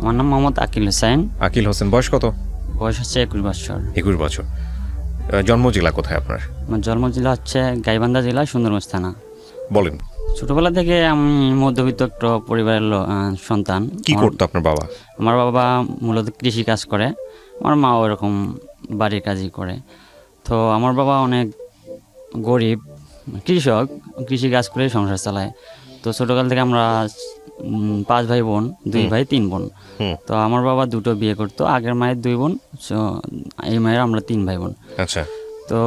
আমার নাম মোহাম্মদ আকিল হোসেন। আকিল হোসেন, বয়স কত? বয়স হচ্ছে 21 বছর। 21 বছর। জন্ম জেলা কোথায় আপনার? আমার জন্ম জেলা হচ্ছে গাইবান্ধা জেলা, সুন্দরগঞ্জ থানা। বলেন। ছোটবেলা থেকে আমি মধ্যবিত্ত একটা পরিবারের সন্তান। কি করতো আপনার বাবা? আমার বাবা মূলত কৃষি কাজ করে, আমার মাও এরকম বাড়ির কাজই করে। তো আমার বাবা অনেক গরিব কৃষক, কৃষি কাজ করে সংসার চালায়। তো ছোটকাল থেকে আমরা 5 ভাই বোন, 2 ভাই 3 বোন। তো আমার বাবা 2টো বিয়ে করতো, আগের মায়ের 2 বোন, এই মায়ের আমরা 3 ভাই বোন। আচ্ছা। তো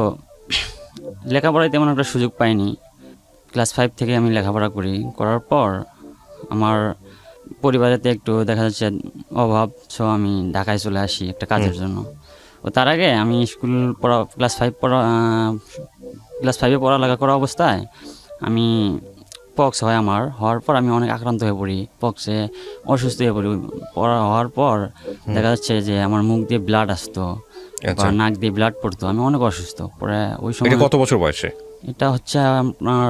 লেখাপড়ায় তেমন একটা সুযোগ পাইনি। ক্লাস 5 থেকে আমি লেখাপড়া করার পর আমার পরিবারেতে একটু দেখা যাচ্ছে অভাব, সো আমি ঢাকায় চলে আসি একটা কাজের জন্য। ও তার আগে আমি স্কুল ক্লাস 5-এ পড়ালেখা করা অবস্থায় আমি পক্স হয়, আমার হওয়ার পর আমি অনেক আক্রান্ত হয়ে পড়ি, পক্সে অসুস্থ হয়ে পড়ি। হওয়ার পর দেখা যাচ্ছে যে আমার মুখ দিয়ে ব্লাড আসতো বা নাক দিয়ে ব্লাড পড়তো, আমি অনেক অসুস্থ। পরে ওই সময় কত বছর বয়সে? এটা হচ্ছে আপনার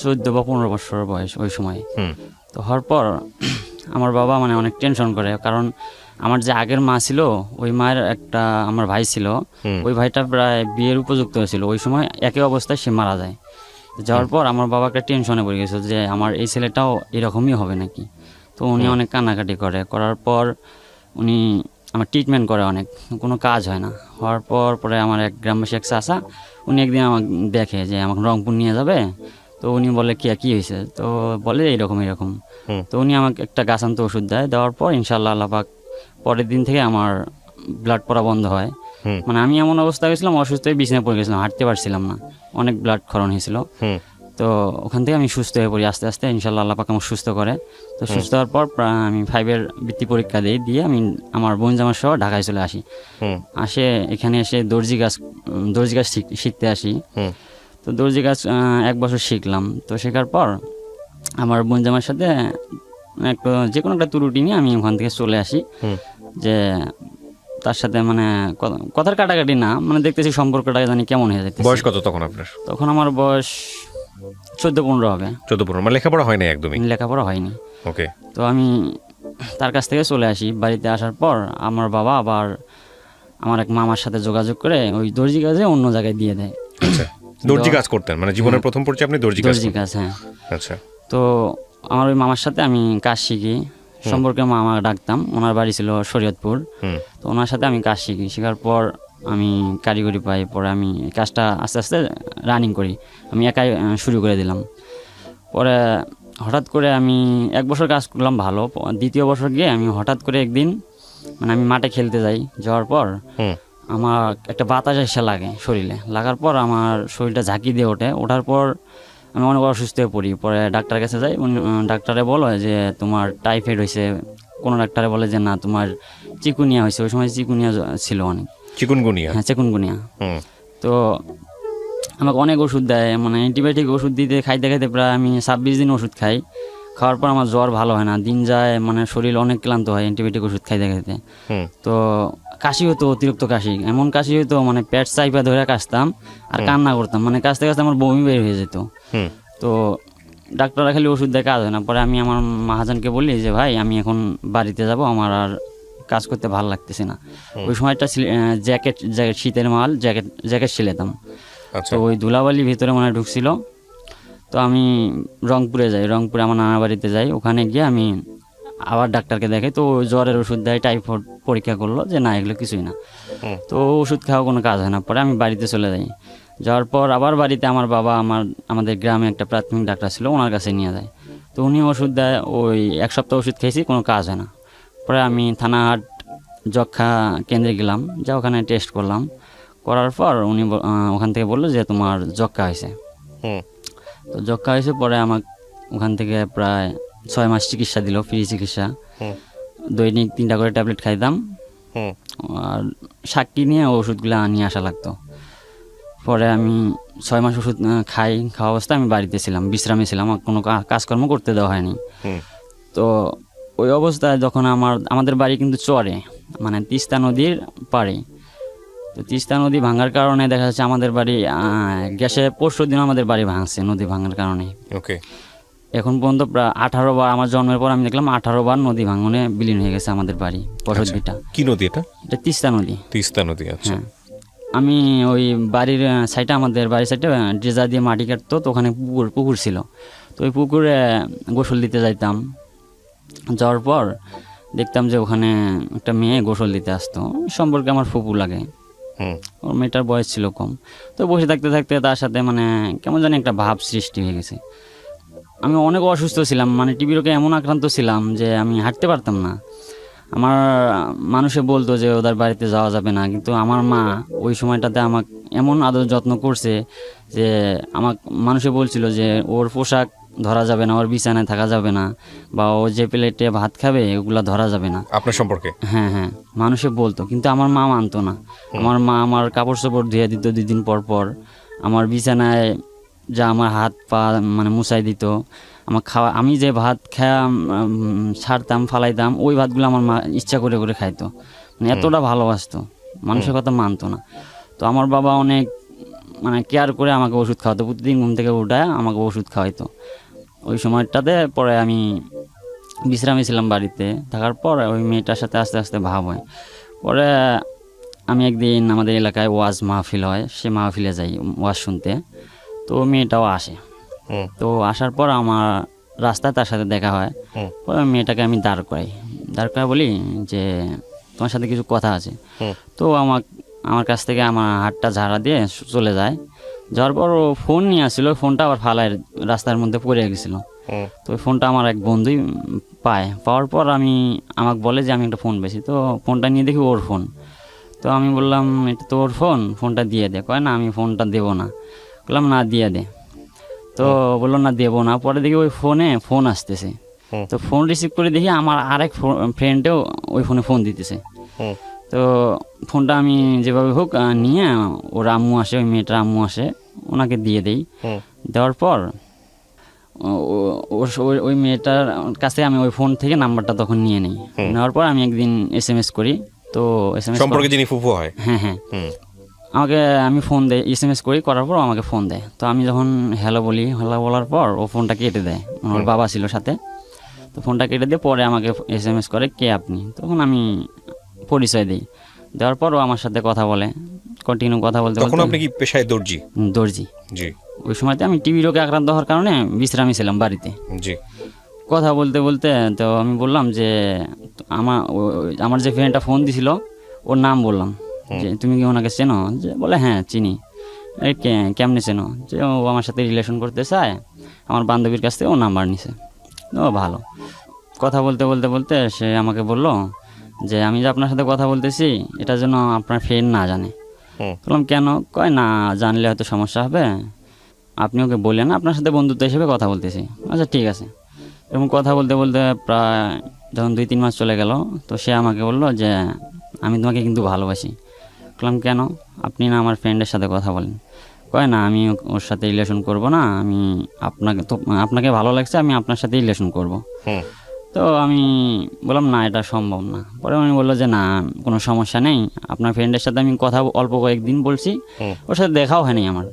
14 বা 15 বছর বয়স ওই সময়। তো হওয়ার পর আমার বাবা মানে অনেক টেনশন করে, কারণ আমার যে আগের মা ছিল ওই মায়ের একটা আমার ভাই ছিল, ওই ভাইটা প্রায় বিয়ের উপযুক্ত হয়েছিল, ওই সময় একই অবস্থায় সে মারা যায়। যাওয়ার পর আমার বাবা একটা টেনশনে পড়ে গেছিল যে আমার এই ছেলেটাও এরকমই হবে নাকি। তো উনি অনেক কান্নাকাটি করার পর উনি আমার ট্রিটমেন্ট করে, অনেক কোনো কাজ হয় না। হওয়ার পরে আমার এক গ্রামবাসী এক চাচা, উনি একদিন আমাকে দেখে যে আমাকে রংপুর নিয়ে যাবে। তো উনি বলে কি হয়েছে? তো বলে এরকম। তো উনি আমাকে একটা গাছান্ত ওষুধ দেওয়ার পর ইনশাআল্লাহ আল্লাহ পাক পরের দিন থেকে আমার ব্লাড পড়া বন্ধ হয়। মানে আমি এমন অবস্থা হয়েছিলাম, অসুস্থ হয়ে বিছানায় পড়ে গেছিলাম, হাঁটতে পারছিলাম না, অনেক ব্লাড ক্ষরণ হয়েছিল। তো ওখান থেকে আমি সুস্থ হয়ে পড়ি আস্তে আস্তে, ইনশাআল্লাহ আল্লাহ পাক আমাকে সুস্থ করে। তো সুস্থ হওয়ার পর আমি 5-এর বৃত্তি পরীক্ষা দিয়ে আমি আমার বোন জামার সহ ঢাকায় চলে আসি। এখানে এসে দর্জি কাজ শিখতে আসি। তো দর্জি কাজ 1 বছর শিখলাম। তো শেখার পর আমার বোন জামার সাথে যে কোনো একটা ত্রুটি নিয়ে আমি ওখান থেকে চলে আসি, যে তার সাথে মানে কথার কাটাকাটি না, মানে দেখতেছি সম্পর্কটা জানি কেমন হয়ে যাচ্ছে। বয়স কত তখন আপনার? তখন আমার বয়স 14-15 হবে। 14-15, মানে লেখাপড়া হয়নি একদমই? লেখাপড়া হয়নি। ওকে। তো আমি তার কাছ থেকে চলে আসি। বাড়িতে আসার পর আমার বাবা আবার আমার এক মামার সাথে যোগাযোগ করে ওই দর্জি কাজে অন্য জায়গায় দিয়ে দেয়। আচ্ছা, দর্জি কাজ করতেন মানে জীবনের প্রথম পরিচয় আপনি দর্জি কাজ? হ্যাঁ। আচ্ছা। তো আমার ওই মামার সাথে আমি কাজ শিখি, সম্পর্কে মামা ডাকতাম, ওনার বাড়ি ছিল শরীয়তপুর। তো ওনার সাথে আমি কাজ শেখার পর আমি কারিগরি পাই। পরে আমি কাজটা আস্তে আস্তে রানিং করি, আমি একাই শুরু করে দিলাম। পরে হঠাৎ করে আমি 1 বছর কাজ করলাম ভালো। 2য় বছর গিয়ে আমি হঠাৎ করে একদিন মানে আমি মাঠে খেলতে যাওয়ার পর আমার একটা বাতাস এসে লাগে শরীরে, লাগার পর আমার শরীরটা ঝাঁকি দিয়ে ওঠার পর আমি অনেক অসুস্থ হয়ে পড়ি। পরে ডাক্তারের কাছে যাই, ডাক্তারে বলে যে তোমার টাইফয়েড হয়েছে, কোনো ডাক্তারে বলে যে না তোমার চিকুনিয়া হয়েছে, ওই সময় চিকুনিয়া ছিল অনেক। চিকুনগুনিয়া? হ্যাঁ, চিকুনগুনিয়া। তো আমাকে অনেক ওষুধ দেয়, মানে অ্যান্টিবায়োটিক ওষুধ খাইতে প্রায় আমি 26 দিন ওষুধ খাই। খাওয়ার পর আমার জ্বর ভালো হয় না, দিন যায়, মানে শরীর অনেক ক্লান্ত হয় অ্যান্টিবায়োটিক ওষুধ খাইতে। তো কাশি হতো, অতিরিক্ত কাশি, এমন কাশি হতো মানে পেট চাইপা ধরে কাশতাম আর কান্না করতাম, মানে কাশতে আমার বমি বের হয়ে যেত। তো ডাক্তাররা খালি ওষুধ দেয়, কাজ হয় না। পরে আমি আমার মহাজনকে বলি যে ভাই আমি এখন বাড়িতে যাব, আমার আর কাজ করতে ভালো লাগতেছে না। ওই সময়টা জ্যাকেট শীতের মাল জ্যাকেট সিলেতাম। তো ওই ধুলাবালি ভিতরে মনে ঢুকছিল। তো আমি রংপুরে আমার নানা বাড়িতে যাই। ওখানে গিয়ে আমি আবার ডাক্তারকে দেখে, তো জ্বরের ওষুধ দেয়, টাইফয়েড পরীক্ষা করলো যে না এগুলো কিছুই না। তো ওষুধ খাওয়া কোনো কাজ হয় না। পরে আমি বাড়িতে চলে যাই। যাওয়ার পর আবার বাড়িতে আমার বাবা আমাদের গ্রামে একটা প্রাথমিক ডাক্তার ছিল, ওনার কাছে নিয়ে যায়। তো উনি ওষুধ দেয়, ওই 1 সপ্তাহ ওষুধ খেয়েছি, কোনো কাজ হয় না। পরে আমি থানাহাট যক্ষা কেন্দ্রে গেলাম, ওখানে টেস্ট করার পর উনি ওখান থেকে বললো যে তোমার যক্ষা হয়েছে। তো যক্ষা হয়েছে, পরে আমাকে ওখান থেকে প্রায় 6 মাস চিকিৎসা দিল, ফ্রি চিকিৎসা। দৈনিক 3টা করে ট্যাবলেট খাইতাম, আর সাক্ষী নিয়ে ওষুধগুলো নিয়ে আসা লাগতো। পরে আমি 6 মাস ওষুধ খাওয়া অবস্থায় আমি বাড়িতে ছিলাম, বিশ্রামে ছিলাম, কোনো কাজকর্ম করতে দেওয়া হয়নি। তো ওই অবস্থায় যখন আমাদের বাড়ি কিন্তু চরে, মানে তিস্তা নদীর পাড়ে। তো তিস্তা নদী ভাঙার কারণে দেখা যাচ্ছে আমাদের বাড়ি গ্যাসে পরশু দিন আমাদের বাড়ি ভাঙছে, নদী ভাঙার কারণে। ওকে। এখন পর্যন্ত প্রায় 18 বার, আমার জন্মের পর আমি দেখলাম 18 বার নদী ভাঙনে বিলীন হয়ে গেছে আমাদের বাড়ি বসতভিটা। কি নদী এটা? এটা তিস্তা নদী। তিস্তা নদী, আচ্ছা। হ্যাঁ, আমি ওই বাড়ির সাইডে, আমাদের বাড়ির সাইডে ড্রেজার দিয়ে মাটি কাটতো, তো ওখানে পুকুর ছিল। তো ওই পুকুরে গোসল দিতে যাইতাম। যাওয়ার পর দেখতাম যে ওখানে একটা মেয়ে গোসল দিতে আসতো, সম্পর্কে আমার ফুপু লাগে। ওর মেয়েটার বয়স ছিল কম। তো বসে থাকতে থাকতে তার সাথে মানে কেমন জানি একটা ভাব সৃষ্টি হয়ে গেছে। আমি অনেক অসুস্থ ছিলাম, মানে টিবি রোগে এমন আক্রান্ত ছিলাম যে আমি হাঁটতে পারতাম না। আমার মানুষে বলতো যে ওদের বাড়িতে যাওয়া যাবে না, কিন্তু আমার মা ওই সময়টাতে আমাকে এমন আদর যত্ন করছে যে আমাকে মানুষে বলছিল যে ওর পোশাক ধরা যাবে না, ওর বিছানায় থাকা যাবে না, বা ও যে প্লেটে ভাত খাবে ওগুলা ধরা যাবে না আপনার সম্পর্কে। হ্যাঁ হ্যাঁ, মানুষে বলতো, কিন্তু আমার মা মানতো না। আমার মা আমার কাপড় চোপড় ধুয়ে দিত 2 দিন পর পর, আমার বিছানায় যা আমার হাত পা মানে মুছাই দিত, আমার খাওয়া, আমি যে ভাত খাওয়া ছাড়তাম ফালাইতাম ওই ভাতগুলো আমার মা ইচ্ছা করে করে খাইতো, মানে এতটা ভালোবাসতো, মানুষের কথা মানতো না। তো আমার বাবা অনেক মানে কেয়ার করে আমাকে ওষুধ খাওয়াতো, প্রতিদিন ঘুম থেকে উঠায় আমাকে ওষুধ খাওয়াইতো। ওই সময়টাতে পরে আমি বিশ্রামে ছিলাম বাড়িতে থাকার পর, ওই মেয়েটার সাথে আস্তে আস্তে ভাব হয়। পরে আমি একদিন আমাদের এলাকায় ওয়াজ মাহফিল হয়, সে মাহফিলে যাই ওয়াজ শুনতে। তো মেয়েটাও আসে। তো আসার পর আমার রাস্তায় তার সাথে দেখা হয়। পরে মেয়েটাকে আমি দাঁড় করাই বলি যে তোমার সাথে কিছু কথা আছে। তো আমার কাছ থেকে আমার হাতটা ঝাড়া দিয়ে চলে যায়। যাওয়ার পর ও ফোন নিয়ে আসছিল, ফোনটা আবার ফালায় রাস্তার মধ্যে পড়ে গেছিলো। তো ওই ফোনটা আমার এক বন্ধুই পাওয়ার পর আমাকে বলে যে আমি একটা ফোন পেয়েছি। তো ফোনটা নিয়ে দেখি ওর ফোন। তো আমি বললাম এটা তো ওর ফোনটা দিয়ে দে। কয় না আমি ফোনটা দেবো না। বললাম না দিয়ে দে। তো বললো না দেবো না। পরে দেখি ওই ফোন আসতেছে। তো ফোন রিসিভ করে দেখি আমার আরেক ফ্রেন্ডেও ওই ফোনে ফোন দিতেছে। তো ফোনটা আমি যেভাবে হোক নিয়ে, ওর আম্মু আসে, ওই মেয়েটার আম্মু আসে, ওনাকে দিয়ে দেই। দেওয়ার পর ওই মেয়েটার কাছে আমি ওই ফোন থেকে নাম্বারটা তখন নিয়ে নিই। নেওয়ার পর আমি একদিন SMS করি। তো SMS সম্পর্কে যিনি ফুফু হয়, হ্যাঁ হ্যাঁ, আমি ফোন দেয়, SMS করার পর আমাকে ফোন দেয়। তো আমি যখন হ্যালো বলার পর ও ফোনটা কেটে দেয়। ওর বাবা ছিল সাথে। তো ফোনটা কেটে দিয়ে পরে আমাকে SMS করে কে আপনি। তখন আমি পরিচয় দিই। দেওয়ার পর ও আমার সাথে কথা বলে, কন্টিনিউ কথা বলতে। তখন আপনি কি পেশায় দর্জি? দর্জি, জি। ওই সময়তে আমি টিবি রোগে আক্রান্ত হওয়ার কারণে বিশ্রামে ছিলাম বাড়িতে। জি। কথা বলতে তো আমি বললাম যে আমার যে ফ্রেন্ডটা ফোন দিছিল ওর নাম বললাম যে তুমি কি ওনাকে চেনো? যে বলে হ্যাঁ চিনি। কেমনে চেনো? যে ও আমার সাথে রিলেশন করতে চায়, আমার বান্ধবীর কাছ থেকে ও নাম্বার নিছে। ও ভালো। কথা বলতে সে আমাকে বলল যে আমি যে আপনার সাথে কথা বলতেছি এটা যেন আপনার ফ্রেন্ড না জানে। বললাম কেন? কয় না জানলে হয়তো সমস্যা হবে, আপনি ওকে বললেন না আপনার সাথে বন্ধুত্ব হিসেবে কথা বলতেছি। আচ্ছা ঠিক আছে। এবং কথা বলতে প্রায় যখন 2-3 মাস চলে গেল, তো সে আমাকে বললো যে আমি তোমাকে কিন্তু ভালোবাসি। বললাম কেন? আপনি না আমার ফ্রেন্ডের সাথে কথা বলেন। কয় না আমি ওর সাথে রিলেশন করব না, আমি আপনাকে ভালো লাগছে, আমি আপনার সাথে রিলেশন করব। তো আমি বললাম না এটা সম্ভব না। পরে উনি বললো যে না কোনো সমস্যা নেই, আপনার ফ্রেন্ডের সাথে আমি কথা অল্প কয়েকদিন বলছি, ওর সাথে দেখাও হয়নি আমার।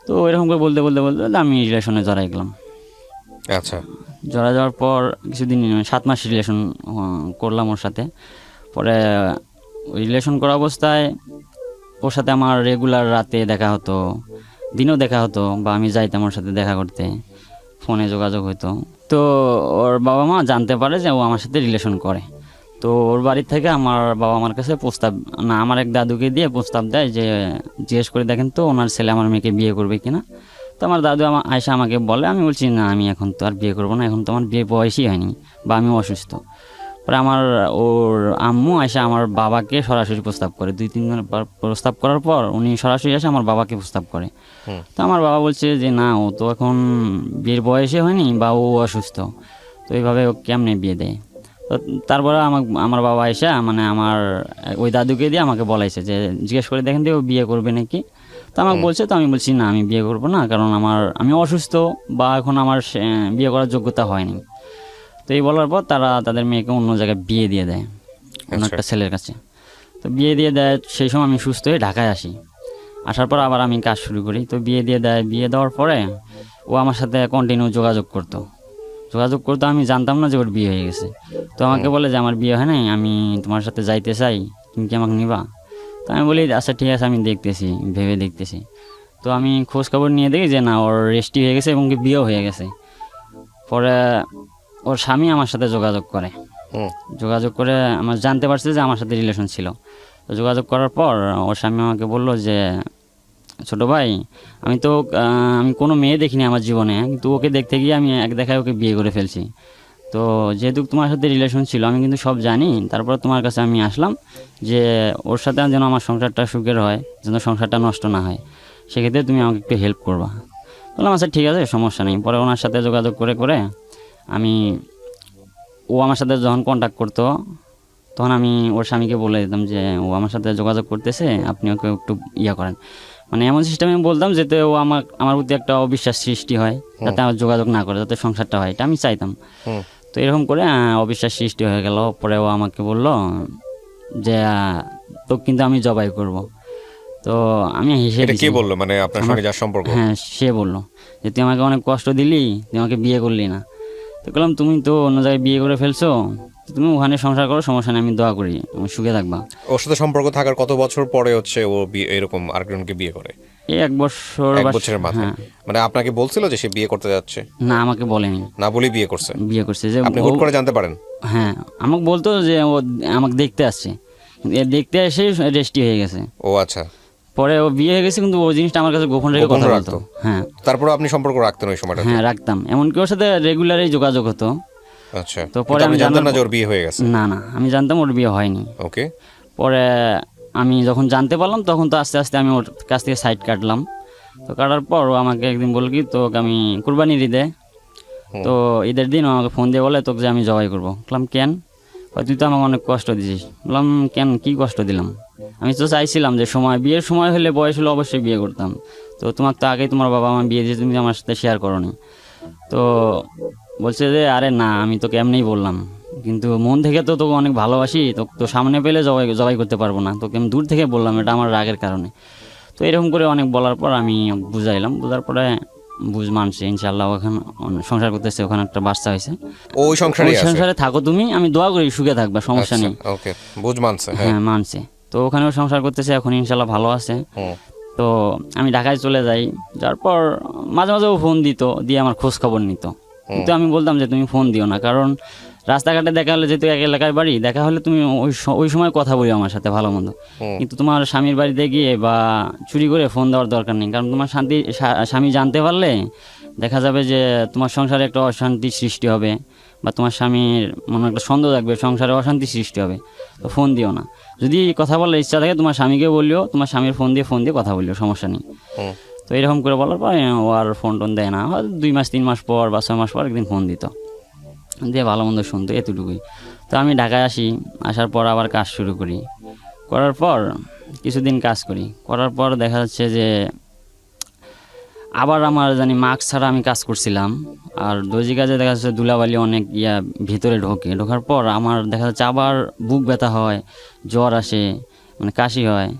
তো এরকম করে বলতে আমি রিলেশনে জড়াই গেলাম। আচ্ছা। জড়া যাওয়ার পর কিছুদিন 7 মাস রিলেশন করলাম ওর সাথে। পরে রিলেশন করা অবস্থায় ওর সাথে আমার রেগুলার রাতে দেখা হতো, দিনেও দেখা হতো, বা আমি যাইতাম ওর সাথে দেখা করতে, ফোনে যোগাযোগ হতো। তো ওর বাবা মা জানতে পারে যে ও আমার সাথে রিলেশন করে। তো ওর বাড়ির থেকে আমার বাবা আমার কাছে আমার এক দাদুকে দিয়ে প্রস্তাব দেয় যে জিজ্ঞেস করে দেখেন তো ওনার ছেলে আমার মেয়েকে বিয়ে করবে কিনা। তো আমার দাদু আয়সা আমাকে বলে, আমি বলছি না আমি এখন তো আর বিয়ে করবো না, এখন তো আমার বিয়ে বয়সই হয়নি, বা আমি অসুস্থ। পরে ওর আম্মু আয়সা আমার বাবাকে সরাসরি প্রস্তাব করে। 2-3 বার প্রস্তাব করার পর উনি সরাসরি এসে আমার বাবাকে প্রস্তাব করে। তো আমার বাবা বলছে যে না ও তো এখন বিয়ের বয়সে হয়নি, বা ও অসুস্থ, তো এইভাবে ও কেমনে বিয়ে দেয়। তো তারপরে আমার বাবা আয়সা মানে আমার ওই দাদুকে দিয়ে আমাকে বলাইছে যে জিজ্ঞেস করে দেখেন তো ও বিয়ে করবে নাকি। তো আমাকে বলছে, তো আমি বলছি না আমি বিয়ে করবো না, কারণ আমি অসুস্থ, বা এখন আমার বিয়ে করার যোগ্যতা হয়নি। তো এই বলার পর তারা তাদের মেয়েকে অন্য জায়গায় বিয়ে দিয়ে দেয়, অন্য একটা ছেলের কাছে। তো বিয়ে দিয়ে দেয়, সেই সময় আমি সুস্থ হয়ে ঢাকায় আসি। আসার পর আবার আমি কাজ শুরু করি। তো বিয়ে দিয়ে দেয়। বিয়ে দেওয়ার পরে ও আমার সাথে কন্টিনিউ যোগাযোগ করতো, যোগাযোগ করতো, আমি জানতাম না যে ওর বিয়ে হয়ে গেছে। তো আমাকে বলে যে আমার বিয়ে হয় নাই, আমি তোমার সাথে যাইতে চাই, তুমি কি আমাকে নিবা? তো আমি বলি আচ্ছা ঠিক আছে, আমি দেখতেছি, ভেবে দেখতেছি। তো আমি খোঁজ খবর নিয়ে দেখি যে না, ওর রেজিস্ট্রি হয়ে গেছে এবং কি বিয়েও হয়ে গেছে। পরে ওর স্বামী আমার সাথে যোগাযোগ করে, যোগাযোগ করে আমার জানতে পারছে যে আমার সাথে রিলেশন ছিল। তো যোগাযোগ করার পর ওর স্বামী আমাকে বললো যে ছোটো ভাই, আমি কোনো মেয়ে দেখিনি আমার জীবনে, কিন্তু ওকে দেখতে গিয়ে আমি এক দেখায় ওকে বিয়ে করে ফেলছি। তো যেহেতু তোমার সাথে রিলেশন ছিল, আমি কিন্তু সব জানি, তারপর তোমার কাছে আমি আসলাম যে ওর সাথে যেন আমার সংসারটা সুখের হয়, যেন সংসারটা নষ্ট না হয়, সেক্ষেত্রে তুমি আমাকে একটু হেল্প করবা। বললাম আচ্ছা ঠিক আছে, সমস্যা নেই। পরে ওনার সাথে যোগাযোগ করে করে ও আমার সাথে যখন কন্ট্যাক্ট করতো, তখন আমি ওর স্বামীকে বলে দিতাম যে ও আমার সাথে যোগাযোগ করতেছে, আপনি ওকে একটু ইয়া করেন, মানে এমন সিস্টেমে বলতাম যাতে ও আমার প্রতি একটা অবিশ্বাস সৃষ্টি হয়, যাতে আমার যোগাযোগ না করে, যাতে সংসারটা হয়, এটা আমি চাইতাম। তো এরকম করে অবিশ্বাস সৃষ্টি হয়ে গেল। পরে ও আমাকে বলল যে তো কিন্তু আমি জবাই করব। তো আমি হেসে এটা দিয়েছি। কে বললো, মানে আপনার সঙ্গে যার সম্পর্ক? হ্যাঁ, সে বলল যে তুই আমাকে অনেক কষ্ট দিলি, তুই আমাকে বিয়ে করলি না। তো বললাম তুমি তো অন্য জায়গায় বিয়ে করে ফেলছো, তুমি ওখানে সংসার করো, সমস্যা নেই, আমি দোয়া করি তুমি সুখে থাকবা। ওর সাথে সম্পর্ক থাকার কত বছর পরে হচ্ছে ও এরকম আরেকজনকে বিয়ে করে? এই 1 বছর 1 বছরের মাথায়? হ্যাঁ। মানে আপনাকে বলছিল যে সে বিয়ে করতে যাচ্ছে? না, আমাকে বলেনি। না বলেই বিয়ে করছে? বিয়ে করছে যে আপনি হুট করে জানতে পারেন? হ্যাঁ, আমাকে বলতো যে ও আমাকে দেখতে আসছে, দেখতে এসে রেজিস্ট্রি হয়ে গেছে। ও আচ্ছা। পরে ও বিয়ে হয়ে গেছে, কিন্তু ওই জিনিসটা আমার কাছে গোপন রেখে কথা বলতো। হ্যাঁ, তারপর আপনি সম্পর্ক রাখতেন ওই সময়টা? হ্যাঁ, রাখতাম, এমনকি ওর সাথে রেগুলারই যোগাযোগ হতো। আচ্ছা। তো পরে আমি জানতাম না যে ওর বিয়ে হয়ে গেছে? না, আমি জানতাম ওর বিয়ে হয়নি। ওকে। পরে আমি যখন জানতে পারলাম, তখন তো আস্তে আস্তে আমি ওর কাছ থেকে সাইড কাটলাম। তো কাটার পর ও আমাকে একদিন বলল কি, তোকে আমি কুরবানির ঈদে, তো ঈদের দিন ও আমাকে ফোন দিয়ে বলে তোকে যে আমি জবাই করবো। বললাম কেন? তুই তো আমাকে অনেক কষ্ট দিছিস। বললাম কেন, কী কষ্ট দিলাম? আমি তো চাইছিলাম যে বিয়ের সময় হলে, বয়স হলে অবশ্যই বিয়ে করতাম। তো তোমাকে তো আগেই তোমার বাবা মা বিয়ে দিয়েছে, তুমি আমার সাথে শেয়ার করোনি। তো বলছে যে আরে না, আমি তোকে এমনিই বললাম, কিন্তু মন থেকে তো তোকে অনেক ভালোবাসি, তোকে তো সামনে পেলে জবাই করতে পারবো না, তোকে আমি দূর থেকে বললাম, এটা আমার রাগের কারণে। তো এরকম করে অনেক বলার পর আমি বুঝাইলাম, বোঝার পরে বুঝ মানছে, ইনশাল্লাহ ওখানে সংসার করতেছে, ওখানে একটা বাচ্চা হয়েছে। ওই সংসারে থাকো তুমি, আমি দোয়া করি সুখে থাকবা, সমস্যা নেই। ওকে, বুঝ মানছে? হ্যাঁ, মানছে। তো ওখানেও সংসার করতেছে, এখন ইনশাল্লাহ ভালো আছে। তো আমি ঢাকায় চলে যাই, যার পর মাঝে মাঝে ও ফোন দিত, দিয়ে আমার খোঁজ খবর নিত। কিন্তু আমি বলতাম যে তুমি ফোন দিও না, কারণ রাস্তাঘাটে দেখা হলে, যেহেতু এক এলাকায় বাড়ি, দেখা হলে তুমি ওই সময় কথা বলি আমার সাথে ভালো মন্দ, কিন্তু তোমার স্বামীর বাড়িতে গিয়ে বা চুরি করে ফোন দেওয়ার দরকার নেই। কারণ তোমার স্বামী জানতে পারলে দেখা যাবে যে তোমার সংসারে একটা অশান্তি সৃষ্টি হবে, বা তোমার স্বামীর মনে একটা সন্দেহ থাকবে, সংসারে অশান্তি সৃষ্টি হবে। তো ফোন দিও না। যদি কথা বলার ইচ্ছা থাকে তোমার স্বামীকে বলিও, তোমার স্বামীর ফোন দিয়ে কথা বলিও, সমস্যা নেই। তো এরকম করে বলার পর ও আর ফোন টোন দেয় না, 2 মাস 3 মাস পর বা 6 মাস পর একদিন ফোন দিত, দিয়ে ভালো মন্দ শুনতো, এতটুকুই। তো আমি ঢাকায় আসার পর আবার কাজ শুরু করি। করার পর কিছুদিন কাজ করার পর দেখা যাচ্ছে যে আবার আমার মাস্ক ছাড়া আমি কাজ করছিলাম, আর দর্জি কাজে দেখা যাচ্ছে ধুলাবালি অনেক ভিতরে ঢোকার পর আমার দেখা যাচ্ছে আবার বুক ব্যথা হয়, জ্বর আসে, মানে কাশি হয়।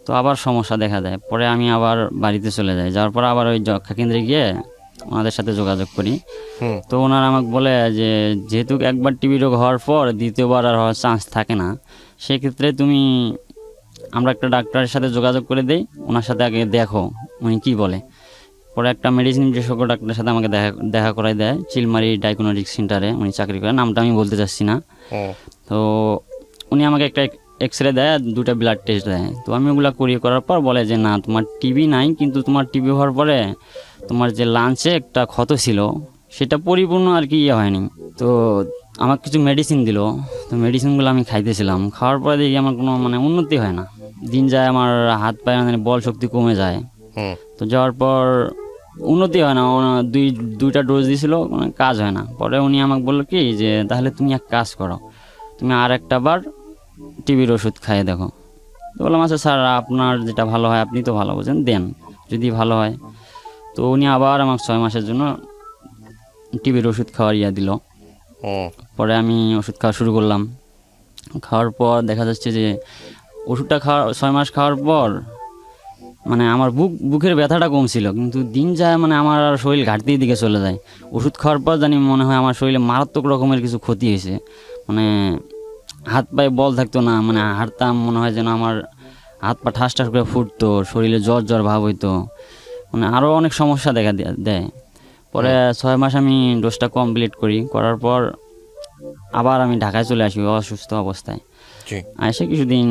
তো আবার সমস্যা দেখা দেয়। পরে আমি আবার বাড়িতে চলে যাই, যাওয়ার পর আবার ওই যক্ষা কেন্দ্রে গিয়ে ওনাদের সাথে যোগাযোগ করি। তো ওনারা আমাকে বলে যে যেহেতু একবার টিবি রোগ হওয়ার পর দ্বিতীয়বার আর হওয়ার চান্স থাকে না, সেক্ষেত্রে আমরা একটা ডাক্তারের সাথে যোগাযোগ করে দেই, ওনার সাথে আগে দেখো উনি কী বলে। পরে একটা মেডিসিন বিশেষজ্ঞ ডাক্তারের সাথে আমাকে দেখা করাই দেয়, চিলমারি ডায়াগনস্টিক সেন্টারে উনি চাকরি করেন, নামটা আমি বলতে চাচ্ছি না। তো উনি আমাকে একটা এক্সরে দেয়, 2টা ব্লাড টেস্ট দেয়। তো আমি ওগুলো করার পর বলে যে না, তোমার টিবি নাই, কিন্তু তোমার টিবি হওয়ার পরে তোমার যে লাঞ্চে একটা ক্ষত ছিল, সেটা পরিপূর্ণ আর কি হয়নি। তো আমার কিছু মেডিসিন দিল, তো মেডিসিনগুলো আমি খাইতেছিলাম। খাওয়ার পরে দেখি আমার কোনো উন্নতি হয় না, দিন যায়, আমার হাত পায়ে বল শক্তি কমে যায়। তো যাওয়ার পর উন্নতি হয় না, 2টা ডোজ দিয়েছিল, কাজ হয় না। পরে উনি আমাকে বললো কি যে তাহলে তুমি এক কাজ করো, তুমি আর একটা বার টিবির ওষুধ খাইয়ে দেখো। তো বললাম আচ্ছা স্যার, আপনার যেটা ভালো হয়, আপনি তো ভালো বোঝেন, দেন যদি ভালো হয়। তো উনি আবার আমাকে 6 মাসের জন্য টিবির ওষুধ খাওয়ার দিল। পরে আমি ওষুধ খাওয়া শুরু করলাম। খাওয়ার পর দেখা যাচ্ছে যে ওষুধটা 6 মাস খাওয়ার পর মানে আমার বুকের ব্যথাটা কম ছিল, কিন্তু দিন যায় মানে আমার আর শরীর ঘাটতির দিকে চলে যায়। ওষুধ খাওয়ার পর জানি মনে হয় আমার শরীরে মারাত্মক রকমের কিছু ক্ষতি হয়েছে। মানে হাত পায়ে বল থাকতো না, মানে হাঁটতাম মনে হয় যেন আমার হাত পা ঠাস ঠাস করে ফুটতো, শরীরে জ্বর জ্বর ভাব হইতো, মানে আরও অনেক সমস্যা দেখা দেয়। পরে 6 মাস আমি ডোজটা কমপ্লিট করার পর আবার আমি ঢাকায় চলে আসি অসুস্থ অবস্থায়। জি। এসে কিছুদিন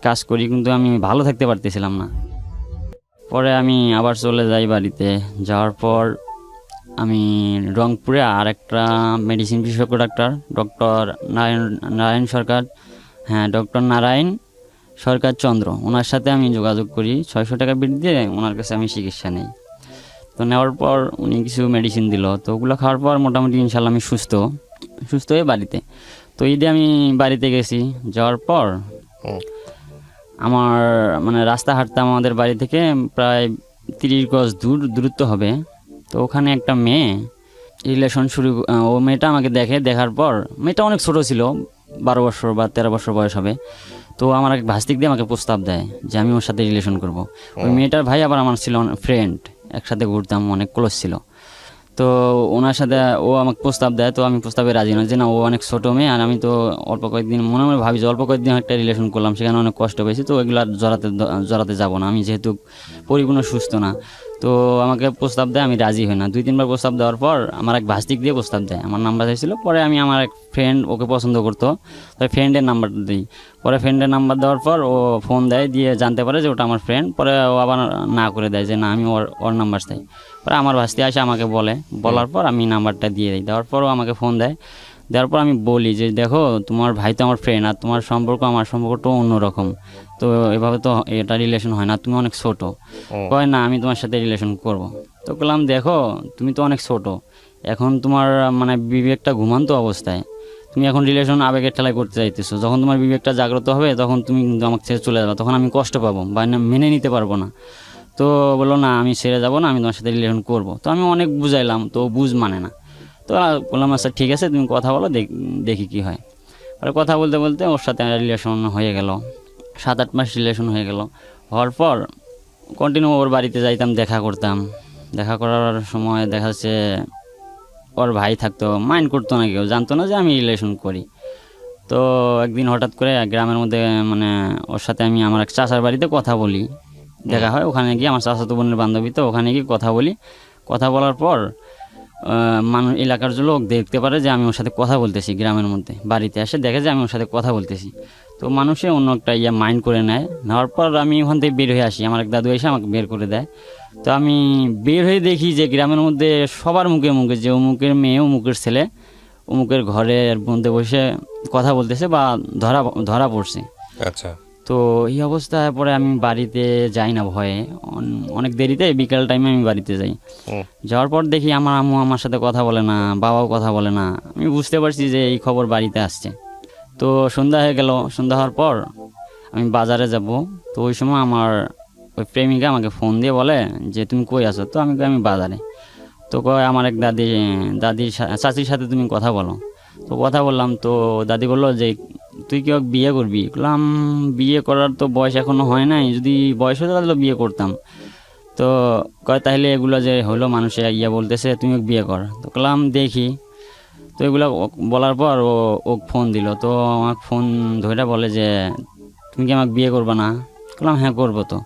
কাজ করি, কিন্তু আমি ভালো থাকতে পারতেছিলাম না। পরে আমি আবার চলে যাই বাড়িতে। যাওয়ার পর আমি রংপুরে আর একটা মেডিসিন বিশেষজ্ঞ ডক্টর নারায়ণ সরকার, হ্যাঁ ডক্টর নারায়ণ সরকার চন্দ্র, ওনার সাথে আমি যোগাযোগ করি। 600 টাকা বিল দিয়ে ওনার কাছে আমি চিকিৎসা নেই। তো নেওয়ার পর উনি কিছু মেডিসিন দিল, তো ওগুলো খাওয়ার পর মোটামুটি ইনশাল্লাহ আমি সুস্থ হয়ে বাড়িতে। তো ঈদে আমি বাড়িতে গেছি। যাওয়ার পর আমার মানে রাস্তা হাঁটতাম আমাদের বাড়ি থেকে প্রায় 30 গজ দূরত্ব হবে। তো ওখানে একটা মেয়ে রিলেশন ও মেয়েটা আমাকে দেখার পর, মেয়েটা অনেক ছোট ছিল, 12 বছর বা 13 বছর বয়স হবে। তো আমার এক ভাস্তিক দিয়ে আমাকে প্রস্তাব দেয় যে আমি ওর সাথে রিলেশন করব। ওই মেয়েটার ভাই আবার আমার ছিল ফ্রেন্ড, একসাথে ঘুরতাম, অনেক ক্লোজ ছিল। তো ওনার সাথে ও আমাকে প্রস্তাব দেয়, তো আমি প্রস্তাবে রাজি নই, যে না ও অনেক ছোটো মেয়ে, আর আমি তো অল্প কয়েকদিন মনে মনে ভাবি যে অল্প কয়েকদিন একটা রিলেশন করলাম, সেখানে অনেক কষ্ট পেয়েছি, তো ওইগুলো জড়াতে যাব না, আমি যেহেতু পরিপূর্ণ সুস্থ না। তো আমাকে প্রস্তাব দেয়, আমি রাজি হই না। 2-3 বার প্রস্তাব দেওয়ার পর আমার এক ভাস্তিক দিয়ে প্রস্তাব দেয়, আমার নাম্বার চাইছিল। পরে আমি আমার এক ফ্রেন্ড ওকে পছন্দ করতো, তাই ফ্রেন্ডের নাম্বারটা দিই। পরে ফ্রেন্ডের নাম্বার দেওয়ার পর ও ফোন দেয়, দিয়ে জানতে পারে যে ওটা আমার ফ্রেন্ড। পরে ও আবার না করে দেয় যে না আমি ওর নাম্বার চাই। পরে আমার ভাস্তি আসে আমাকে বলার পর আমি নাম্বারটা দিয়ে দিই। দেওয়ার পরও আমাকে ফোন দেওয়ার পর আমি বলি যে দেখো তোমার ভাই তো আমার ফ্রেন্ড, আর তোমার সম্পর্ক আমার সম্পর্কটাও অন্যরকম, তো এভাবে তো এটা রিলেশন হয় না, তুমি অনেক ছোট। কয় না আমি তোমার সাথে রিলেশন করব। তো বললাম দেখো তুমি তো অনেক ছোট, এখন তোমার মানে বিবেকটা ঘুমান্ত অবস্থায়, তুমি এখন রিলেশন আবেগের ঠেলায় করতে চাইতেছো। যখন তোমার বিবেকটা জাগ্রত হবে তখন তুমি কিন্তু আমাকে ছেড়ে চলে যাবে, তখন আমি কষ্ট পাবো বা মেনে নিতে পারবো না। তো বললো না আমি ছেড়ে যাবো না, আমি তোমার সাথে রিলেশন করবো। তো আমি অনেক বুঝাইলাম, তো মানে না। তো বললাম আচ্ছা ঠিক আছে তুমি কথা বলো, দেখি কি হয়। আর কথা বলতে বলতে ওর সাথে রিলেশন হয়ে গেল, 7-8 মাস রিলেশন হয়ে গেল। হওয়ার পর কন্টিনিউ ওর বাড়িতে যাইতাম, দেখা করতাম। দেখা করার সময় দেখা যাচ্ছে ওর ভাই থাকতো, মাইন্ড করতো না, কেউ জানতো না যে আমি রিলেশন করি। তো একদিন হঠাৎ করে গ্রামের মধ্যে মানে ওর সাথে আমি আমার এক চাচার বাড়িতে কথা বলি, দেখা হয়। ওখানে গিয়ে আমার চাচাতো বোনের বান্ধবী, তো ওখানে গিয়ে কথা বলি। কথা বলার পর মানুষ, এলাকার লোক দেখতে পারে যে আমি ওর সাথে কথা বলতেছি গ্রামের মধ্যে। বাড়িতে এসে দেখে যে আমি ওর সাথে কথা বলতেছি, তো মানুষে অন্য একটা মাইন্ড করে নেওয়ার পর আমি ওখান থেকে বের হয়ে আসি। আমার এক দাদু এসে আমাকে বের করে দেয়। তো আমি বের হয়ে দেখি যে গ্রামের মধ্যে সবার মুখে মুখে যে অমুকের মেয়ে, অমুকের ছেলে, অমুকের ঘরের মধ্যে বসে কথা বলতেছে বা ধরা পড়ছে। আচ্ছা। তো এই অবস্থায় পরে আমি বাড়িতে যাই না ভয়ে, অনেক দেরিতে বিকাল টাইমে আমি বাড়িতে যাই। যাওয়ার পর দেখি আমার আম্মু আমার সাথে কথা বলে না, বাবাও কথা বলে না। আমি বুঝতে পারছি যে এই খবর বাড়িতে আসছে। তো সন্ধ্যা হয়ে গেল। সন্ধ্যা হওয়ার পর আমি বাজারে যাব। তো ওই সময় আমার ওই প্রেমিকা আমাকে ফোন দিয়ে বলে যে তুমি কই আছো? তো আমি বাজারে। তো কয় আমার এক চাচির সাথে তুমি কথা বলো। তো কথা বললাম, তো দাদি বললো যে তুই কি বিয়ে করবি? বললাম বিয়ে করার তো বয়স এখনো হয় নাই, যদি বয়স হতো তাহলে বিয়ে করতাম। তো কয় তাহলে এগুলো যে হলো মানুষে বলতেছে তুমি বিয়ে কর। তো বললাম দেখি। তো এগুলো বলার পর ও ফোন দিল। তো আমাকে ফোন ধরে বলে যে তুমি কি আমাকে বিয়ে করবে না? বললাম হ্যাঁ করবো। তো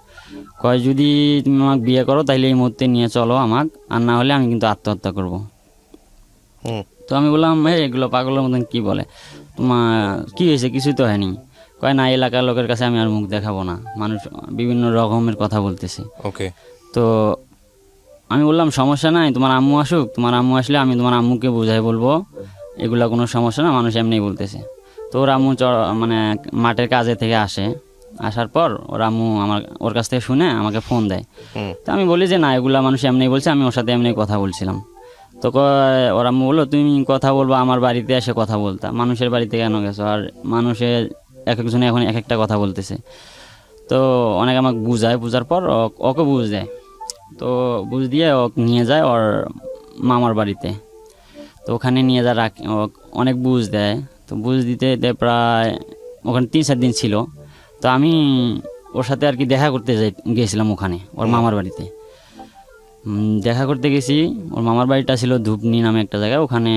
কয় যদি তুমি আমাকে বিয়ে করো তাহলে এই মুহূর্তে নিয়ে চলো আমাকে, আর না হলে আমি কিন্তু আত্মহত্যা করবো। তো আমি বললাম এগুলো পাগলের মতন কি বলে, তোমার কি হয়েছে? কিছুই তো হয়নি। কয় না এলাকার লোকের কাছে আমি আর মুখ দেখাবো না, মানুষ বিভিন্ন রকমের কথা বলতেছে। ওকে। তো আমি বললাম সমস্যা নাই, তোমার আম্মু আসুক, তোমার আম্মু আসলে আমি তোমার আম্মুকে বোঝাই বলবো, এগুলা কোনো সমস্যা না, মানুষ এমনিই বলতেছে। তো ওর আম্মু মানে মাঠের কাজে থেকে আসার পর ওর আম্মু ওর কাছ থেকে শুনে আমাকে ফোন দেয়। তো আমি বলি যে না এগুলা মানুষ এমনিই বলছে, আমি ওর সাথে এমনি কথা বলছিলাম। তো ওর আম্মু বললো তুমি কথা বলবো আমার বাড়িতে এসে কথা বলতা, মানুষের বাড়িতে কেন গেছো? আর মানুষের এক একজনে এখন এক একটা কথা বলতেছে। তো অনেক আমাকে বুঝার পর ওকে বুঝ দেয়। তো বুঝ দিয়ে ও নিয়ে যায় ওর মামার বাড়িতে। তো ওখানে নিয়ে যা অনেক বুঝ দেয়। তো বুঝ দিতে প্রায় ওখানে 3-4 দিন ছিল। তো আমি ওর সাথে আর কি দেখা করতে গিয়েছিলাম ওখানে ওর মামার বাড়িতে। দেখা করতে গেছি, ওর মামার বাড়িটা ছিল ধূপনি নামে একটা জায়গায়, ওখানে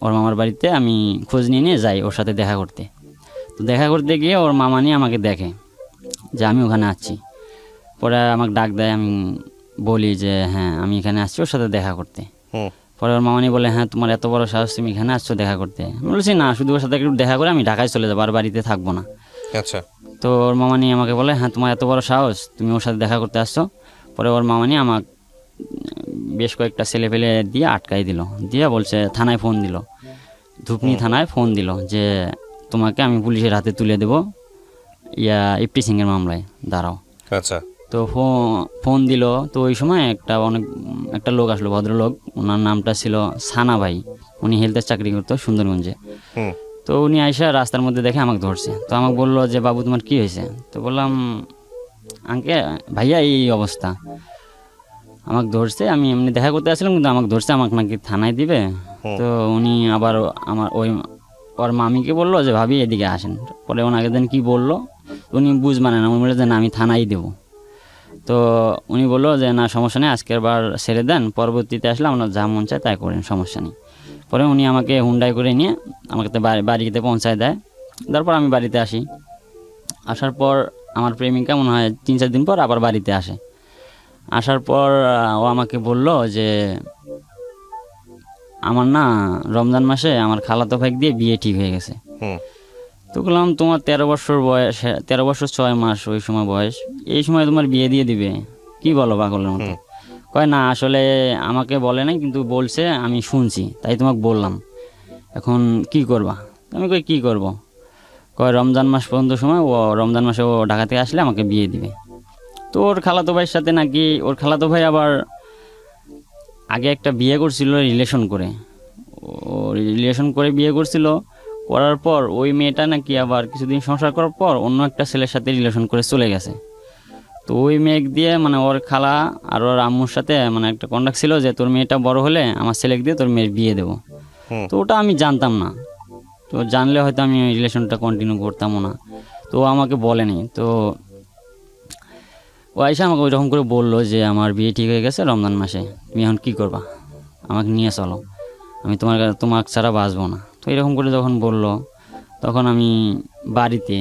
ওর মামার বাড়িতে আমি খোঁজ নিয়ে নিয়ে যাই ওর সাথে দেখা করতে। তো দেখা করতে গিয়ে ওর মামা নিয়ে আমাকে দেখে যে আমি ওখানে আছি, পরে আমাকে ডাক দেয়, আমি বলি যে হ্যাঁ আমি এখানে আসছি ওর সাথে দেখা করতে। হুম। পরে ওর মামানি বলে হ্যাঁ তোমার এত বড় সাহস, তুমি এখানে আসছো দেখা করতে? আমি বলছি না, শুধু ওর সাথে একটু দেখা করে আমি ঢাকায় চলে যাবো, আর বাড়িতে থাকবো না। আচ্ছা। তো ওর মামানি আমাকে বলে হ্যাঁ তোমার এত বড় সাহস, তুমি ওর সাথে দেখা করতে আসছো? পরে ওর মামানি আমাকে বেশ কয়েকটা ছেলে পেলে দিয়ে আটকাই দিল, দিয়ে বলছে থানায় ফোন দিল, ধূপনি থানায় ফোন দিল যে তোমাকে আমি পুলিশের হাতে তুলে দেবো ইফটিজিংয়ের মামলায়, দাঁড়াও। আচ্ছা। তো ফোন দিল। তো ওই সময় একটা লোক আসলো, ভদ্রলোক, ওনার নামটা ছিল সানা ভাই, উনি হেলথের চাকরি করতো সুন্দরগঞ্জে। হুম। তো উনি আইসা রাস্তার মধ্যে দেখে আমাকে ধরছে। তো আমাকে বললো যে বাবু তোমার কি হয়েছে? তো বললাম ভাইয়া এই অবস্থা, আমাকে ধরছে, আমি এমনি দেখা করতে আসছিলাম কিন্তু আমাকে ধরছে, আমাকে নাকি থানায় দিবে। তো উনি আবার আমার ওর মামিকে বললো যে ভাবি এদিকে আসেন। পরে ওনাকে দেন কি বললো, উনি মানে না, উনি বলে যে না আমি থানায় দেবো। তো উনি বললো যে না সমস্যা নেই, আজকের বার ছেড়ে দেন, পরবর্তীতে আসলে আপনার যা মন চায় তাই করেন, সমস্যা নেই। পরে উনি আমাকে হুন্ডাই করে নিয়ে আমাকে বাড়িতে পৌঁছায় দেয়। তারপর আমি বাড়িতে আসি। আসার পর আমার প্রেমিকা মনে হয় 3-4 দিন পর আবার বাড়িতে আসে। আসার পর ও আমাকে বলল যে আমার না রমজান মাসে আমার খালাতো ভাই দিয়ে বিয়ে ঠিক হয়ে গেছে। হুম। তো বললাম তোমার 13 বছর বয়স, 13 বছর 6 মাস ওই সময় বয়স, এই সময় তোমার বিয়ে দিয়ে দিবে? কি বলো পাগলের মতো। কয় না আসলে আমাকে বলে নাই, কিন্তু বলছে আমি শুনছি তাই তোমাকে বললাম, এখন কি করবা? আমি কই কি করব? কয় রমজান মাস পর্যন্ত সময়, ও রমজান মাসে ও ঢাকা থেকে আসলে আমাকে বিয়ে দিবে। তো ওর খালাতো ভাইয়ের সাথে নাকি, ওর খালাতো ভাই আবার আগে একটা বিয়ে করছিল রিলেশন করে, ও রিলেশন করে বিয়ে করছিল, করার পর ওই মেয়েটা নাকি আবার কিছুদিন সংসার করার পর অন্য একটা ছেলের সাথে রিলেশন করে চলে গেছে। তো ওই মেয়ে দিয়ে মানে ওর খালা আর ওর আম্মুর সাথে মানে একটা কন্ট্যাক্ট ছিল যে তোর মেয়েটা বড় হলে আমার ছেলেকে দিয়ে তোর মেয়ের বিয়ে দেবো। তো ওটা আমি জানতাম না, তো জানলে হয়তো আমি রিলেশনটা কন্টিনিউ করতামও না। তো ও আমাকে বলেনি। তো ও আইসা আমাকে ওইরকম করে বললো যে আমার বিয়ে ঠিক হয়ে গেছে রমজান মাসে, তুমি এখন কী করবা, আমাকে নিয়ে চলো, আমি তোমার ছাড়া বাঁচবো না। তো এরকম করে যখন বললো তখন আমি বাড়িতে,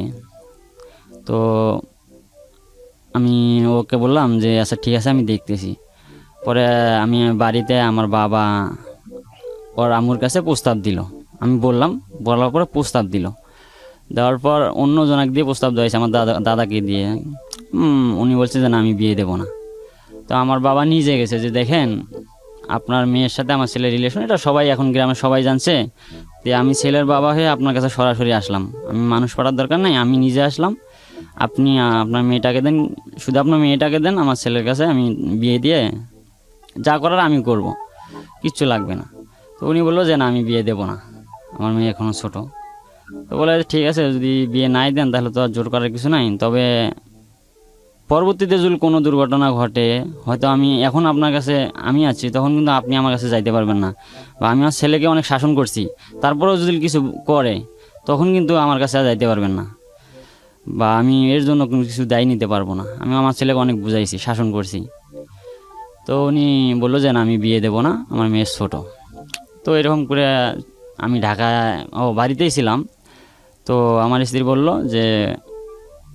তো আমি ওকে বললাম যে আচ্ছা ঠিক আছে আমি দেখতেছি। পরে আমি বাড়িতে আমার বাবা ওর আম্মুর কাছে প্রস্তাব দিল, আমি বলার পরে প্রস্তাব দিল, দেওয়ার পর অন্য জনক দিয়ে প্রস্তাব দেওয়া হয়েছে, আমার দাদাকে দিয়ে। উনি বলছে যে না আমি বিয়ে দেবো না। তো আমার বাবা নিজে গেছে যে দেখেন আপনার মেয়ের সাথে আমার ছেলের রিলেশন, এটা সবাই এখন গ্রামে সবাই জানছে, যে আমি ছেলের বাবা হয়ে আপনার কাছে সরাসরি আসলাম, আমি মানুষ পড়ার দরকার নাই, আমি নিজে আসলাম, আপনি আপনার মেয়েটাকে দেন, শুধু আপনার মেয়েটাকে দেন আমার ছেলের কাছে, আমি বিয়ে দিয়ে যা করার আমি করব, কিচ্ছু লাগবে না। তো উনি বললো যে না আমি বিয়ে দেবো না, আমার মেয়ে এখনও ছোটো। তো বলে ঠিক আছে যদি বিয়ে নাই দেন তাহলে তো আর জোর করার কিছু নাই, তবে পরবর্তীতে যদি কোনো দুর্ঘটনা ঘটে, হয়তো আমি এখন আপনার কাছে আমি আছি, তখন কিন্তু আপনি আমার কাছে যাইতে পারবেন না, বা আমি আমার ছেলেকে অনেক শাসন করছি, তারপরেও যদি কিছু করে তখন কিন্তু আমার কাছে আর যাইতে পারবেন না, বা আমি এর জন্য কোনো কিছু দায়ী নিতে পারবো না, আমি আমার ছেলেকে অনেক বুঝাইছি, শাসন করছি। তো উনি বললো যে না আমি বিয়ে দেবো না, আমার মেয়ে ছোটো। তো এরকম করে আমি ঢাকায় বাড়িতেই ছিলাম। তো আমার স্ত্রী বলল যে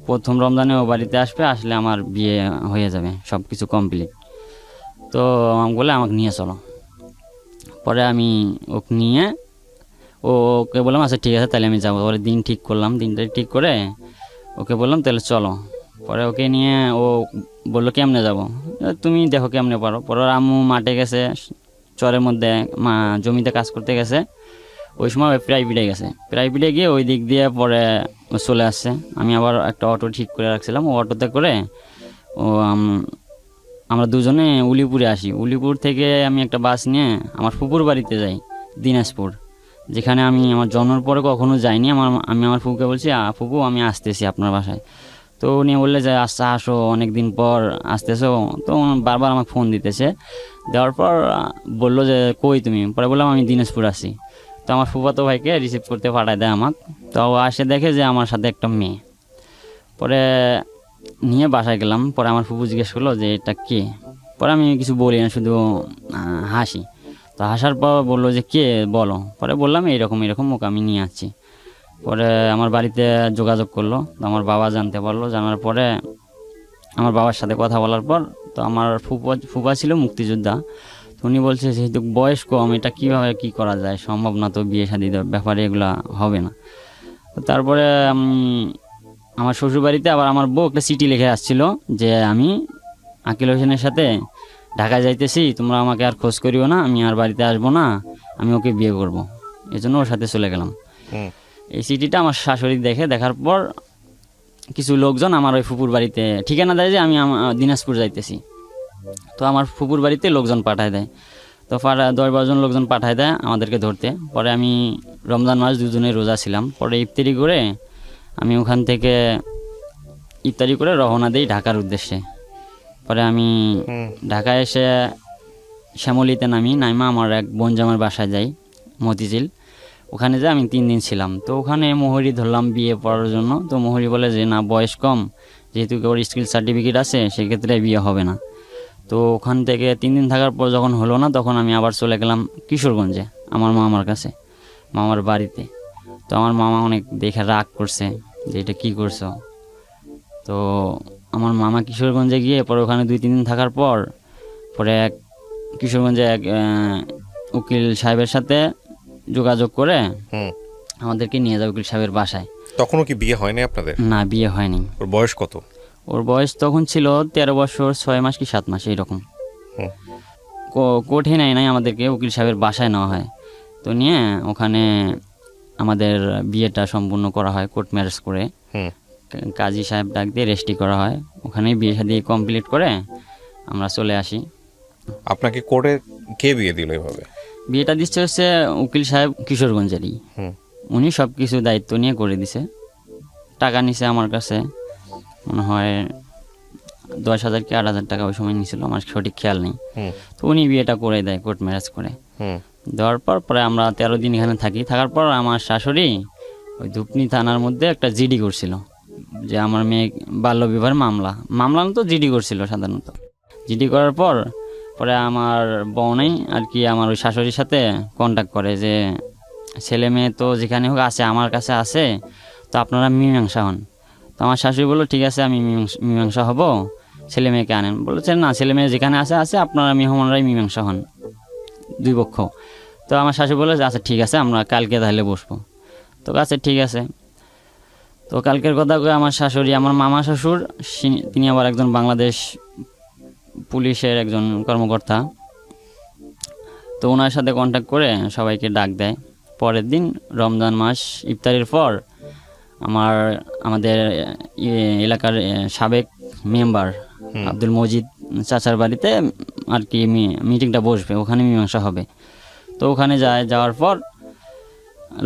প্রথম রমজানে ও বাড়িতে আসবে, আসলে আমার বিয়ে হয়ে যাবে, সব কিছু কমপ্লিট। তো আমাকে বলে আমাকে নিয়ে চলো। পরে আমি ওকে নিয়ে ওকে বললাম আচ্ছা ঠিক আছে তাহলে আমি যাবো। পরে দিন ঠিক করলাম, দিনটা ঠিক করে ওকে বললাম তাহলে চলো। পরে ওকে নিয়ে ও বললো কেমনে যাব, তুমি দেখো কেমনে পারো। পরে ওর আম্মু মাঠে গেছে, চরের মধ্যে জমিতে কাজ করতে গেছে, ওই সময় প্রাইভেটে গেছে, প্রাইভেটে গিয়ে ওই দিক দিয়ে পরে চলে আসছে। আমি আবার একটা অটো ঠিক করে রাখছিলাম, ও অটোতে করে আমরা দুজনে উলিপুরে আসি। উলিপুর থেকে আমি একটা বাস নিয়ে আমার ফুপুর বাড়িতে যাই, দিনাজপুর, যেখানে আমি আমার জন্মের পরে কখনো যাইনি। আমি আমার ফুপুকে বলছি ফুপু আমি আসতেছি আপনার বাসায়। তো উনি বললে যে আচ্ছা আসো, অনেক দিন পর আসতেছো। তো বারবার আমাকে ফোন দিতেছে, দেওয়ার পর বললো যে কই তুমি? পরে বললাম আমি দিনাজপুর আসি। তো আমার ফুফাতো ভাইকে রিসিভ করতে পাঠায় দেয় আমাকে। তো ও আসে দেখে যে আমার সাথে একটা মেয়ে। পরে নিয়ে বাসায় গেলাম। পরে আমার ফুপু জিজ্ঞেস করলো যে এটা কে। পরে আমি কিছু বলি না, শুধু হাসি। তো হাসার পর বললো যে কে বলো। পরে বললাম এইরকম এরকম, ওকে আমি নিয়ে আসছি। পরে আমার বাড়িতে যোগাযোগ করলো, তো আমার বাবা জানতে পারলো। জানার পরে আমার বাবার সাথে কথা বলার পর, তো আমার ফুপা ছিল মুক্তিযোদ্ধা। তো উনি বলছে যেহেতু বয়স কম, এটা কীভাবে কী করা যায়, সম্ভব না তো, বিয়ে শাদী ব্যাপারে এগুলা হবে না। তো তারপরে আমি আমার শ্বশুরবাড়িতে আবার আমার বউ একটা চিঠি লিখে আসছিল যে আমি আকিল হোসেনের সাথে ঢাকা যাইতেছি, তোমরা আমাকে আর খোঁজ করিও না, আমি আর বাড়িতে আসবো না, আমি ওকে বিয়ে করব। এই জন্য ওর সাথে চলে গেলাম। এই চিঠিটা আমার শাশুড়ি দেখার পর কিছু লোকজন আমার ওই ফুপুর বাড়িতে ঠিকানা দেয় যে আমি দিনাজপুর যাইতেছি। তো আমার ফুপুর বাড়িতে লোকজন পাঠায় দেয়। তো 10-12 জন লোকজন পাঠায় দেয় আমাদেরকে ধরতে। পরে আমি রমজান মাস 2 জনের রোজা ছিলাম। পরে ইফতারি করে আমি ওখান থেকে রওনা দিই ঢাকার উদ্দেশ্যে। পরে আমি ঢাকায় এসে শ্যামলীতে নাইমা আমার এক বোনজামার বাসায় যাই, মতিঝিল। ওখানে যে আমি 3 দিন ছিলাম। তো ওখানে মোহরি ধরলাম বিয়ে পড়ার জন্য। তো মোহরি বলে যে না, বয়স কম, যেহেতু ওর স্কিল সার্টিফিকেট আছে সেক্ষেত্রে বিয়ে হবে না। তো ওখান থেকে 3 দিন থাকার পর যখন হলো না, তখন আমি আবার চলে গেলাম কিশোরগঞ্জে আমার মামার কাছে, মামার বাড়িতে। তো আমার মামা অনেক দেখে রাগ করছে যে এটা কী করছো। তো আমার মামা কিশোরগঞ্জে গিয়ে পরে ওখানে 2-3 দিন থাকার পর পরে কিশোরগঞ্জে এক উকিল সাহেবের সাথে যোগাযোগ করে আমাদেরকে নিয়ে যায় উকিল সাহেবের বাসায়। তখনও কি বিয়ে হয়নি আপনাদের? না, বিয়ে হয়নি। ওর বয়স কত? ওর বয়স তখন ছিল 13 বছর 6 মাস কি 7 মাস এইরকম। কোর্টে নাই আমাদেরকে, উকিল সাহেবের বাসায় নেওয়া হয়। তো নিয়ে ওখানে আমাদের বিয়েটা সম্পূর্ণ করা হয় কোর্ট ম্যারেজ করে। কাজী সাহেব ডাক দিয়ে রেজিস্ট্রি করা হয়। ওখানেই বিয়ে শাদী কমপ্লিট করে আমরা চলে আসি। আপনাকে কোর্টে কে বিয়ে দিল এভাবে? বিয়েটা দিচ্ছে হচ্ছে উকিল সাহেব কিশোরগঞ্জেরই। উনি সব কিছু দায়িত্ব নিয়ে করে দিছে। টাকা নিছে আমার কাছে মনে হয় 10,000 কি 8,000 টাকা ওই সময় নিয়েছিল, আমার সঠিক খেয়াল নেই। তো উনি বিয়েটা করে দেয় কোর্ট ম্যারেজ করে। দেওয়ার পর পরে আমরা 13 দিন এখানে থাকার পর আমার শাশুড়ি ওই ধুপনি থানার মধ্যে একটা জিডি করছিল যে আমার মেয়ে বাল্যবিবাহের মামলা তো জিডি করছিল সাধারণত। জিডি করার পর পরে আমার বোনই আর কি আমার ওই শাশুড়ির সাথে কন্ট্যাক্ট করে যে ছেলে মেয়ে তো যেখানে হোক আছে, আমার কাছে আছে, তো আপনারা মীমাংসা হন। তো আমার শাশুড়ি বললো ঠিক আছে, আমি মীমাংসা হব, ছেলে মেয়েকে আনেন। বলেছে না, ছেলে মেয়ে যেখানে আছে আপনারা মেহমানরাই মীমাংসা হন, 2 পক্ষ। তো আমার শাশুড়ি বলে আচ্ছা ঠিক আছে, আমরা কালকে তাহলে বসবো। তো আচ্ছা ঠিক আছে। তো কালকের কথা কয়ে আমার শাশুড়ি, আমার মামা শ্বশুর, তিনি আবার একজন বাংলাদেশ পুলিশের একজন কর্মকর্তা। তো ওনার সাথে কন্ট্যাক্ট করে সবাইকে ডাক দেয়। পরের দিন রমজান মাস ইফতারির পর আমাদের এলাকার সাবেক মেম্বার আব্দুল মজিদ চাচার বাড়িতে আর কি মিটিংটা বসবে, ওখানে মীমাংসা হবে। তো ওখানে যাওয়ার পর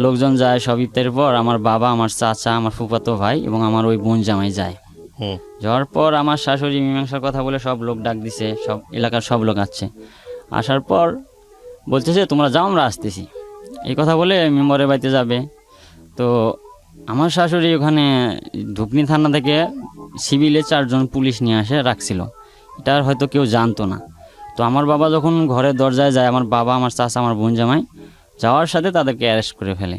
লোকজন যায় সব। ইফতারের পর আমার বাবা, আমার চাচা, আমার ফুফাতো ভাই এবং আমার ওই বোন জামাই যায়। যাওয়ার পর আমার শাশুড়ি মীমাংসার কথা বলে সব লোক ডাক দিছে, সব এলাকার সব লোক আসছে। আসার পর বলতেছে তোমরা যাও, আমরা আসতেছি, এই কথা বলে মেম্বারের বাড়িতে যাবে। তো আমার শাশুড়ি ওখানে ধুপনি থানা থেকে সিভিলে 4 জন পুলিশ নিয়ে আসে রাখছিল, এটা হয়তো কেউ জানতো না। তো আমার বাবা যখন ঘরের দরজায় যায়, আমার বাবা, আমার চাচা, আমার বোন জামাই যাওয়ার সাথে তাদেরকে অ্যারেস্ট করে ফেলে।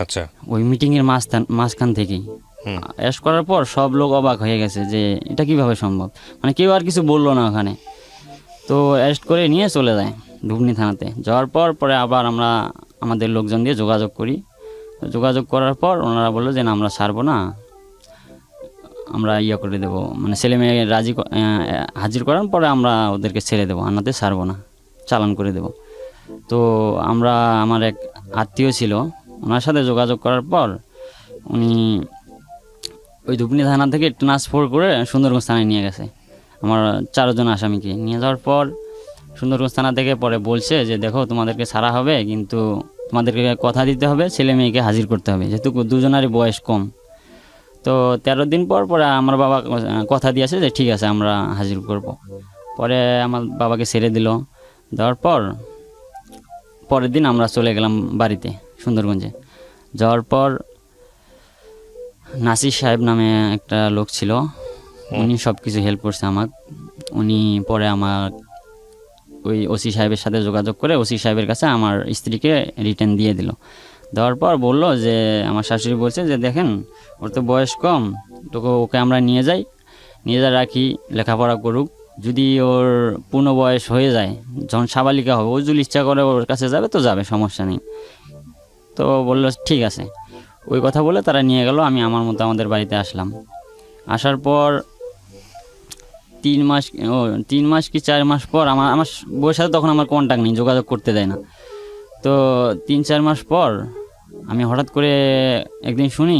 আচ্ছা, ওই মিটিংয়ের মাঝখান থেকেই অ্যারেস্ট করার পর সব লোক অবাক হয়ে গেছে যে এটা কিভাবে সম্ভব, মানে কেউ আর কিছু বললো না ওখানে। তো অ্যারেস্ট করে নিয়ে চলে যায় ধুপনি থানাতে। যাওয়ার পর পরে আবার আমরা আমাদের লোকজন দিয়ে যোগাযোগ করি। যোগাযোগ করার পর ওনারা বললো যে না, আমরা ছাড়বো না, আমরা করে দেবো, মানে ছেলে মেয়ে হাজির করার পরে আমরা ওদেরকে ছেড়ে দেবো, আনাতে ছাড়বো না, চালান করে দেবো। তো আমার এক আত্মীয় ছিল, ওনার সাথে যোগাযোগ করার পর উনি ওই ধুপনি থানা থেকে ট্রান্সফার করে সুন্দরগঞ্জ থানায় নিয়ে গেছে। আমার 4 জন আসামিকে নিয়ে যাওয়ার পর সুন্দরগঞ্জ থানা থেকে পরে বলছে যে দেখো, তোমাদেরকে ছাড়া হবে, কিন্তু তোমাদেরকে কথা দিতে হবে, ছেলে মেয়েকে হাজির করতে হবে, যেহেতু 2 জনেরই বয়স কম। তো 13 দিন পর পরে আমার বাবা কথা দিয়েছে যে ঠিক আছে, আমরা হাজির করব। পরে আমার বাবাকে ছেড়ে দিল। দেওয়ার পর পরের দিন আমরা চলে গেলাম বাড়িতে সুন্দরগঞ্জে। যাওয়ার পর নাসির সাহেব নামে একটা লোক ছিল, উনি সব কিছু হেল্প করছে আমাকে। উনি পরে আমার ওই ওসি সাহেবের সাথে যোগাযোগ করে ওসি সাহেবের কাছে আমার স্ত্রীকে রিটার্ন দিয়ে দিল। দেওয়ার পর বলল যে আমার শাশুড়ি বলছে যে দেখেন ওর তো বয়স কম, ওকে আমরা নিয়ে যাই, নিয়ে যা রাখি, লেখাপড়া করুক, যদি ওর পূর্ণ বয়স হয়ে যায়, যখন সাবালিকা হবে, ও যদি ইচ্ছা করে ওর কাছে যাবে তো যাবে, সমস্যা নেই। তো বললো ঠিক আছে। ওই কথা বলে তারা নিয়ে গেল। আমি আমার মতো আমাদের বাড়িতে আসলাম। আসার পর 3 মাস কি 4 মাস পর আমার আমার বউয়ের সাথে তখন আমার কন্ট্যাক্ট নেই, যোগাযোগ করতে দেয় না। তো 3-4 মাস পর আমি হঠাৎ করে একদিন শুনি,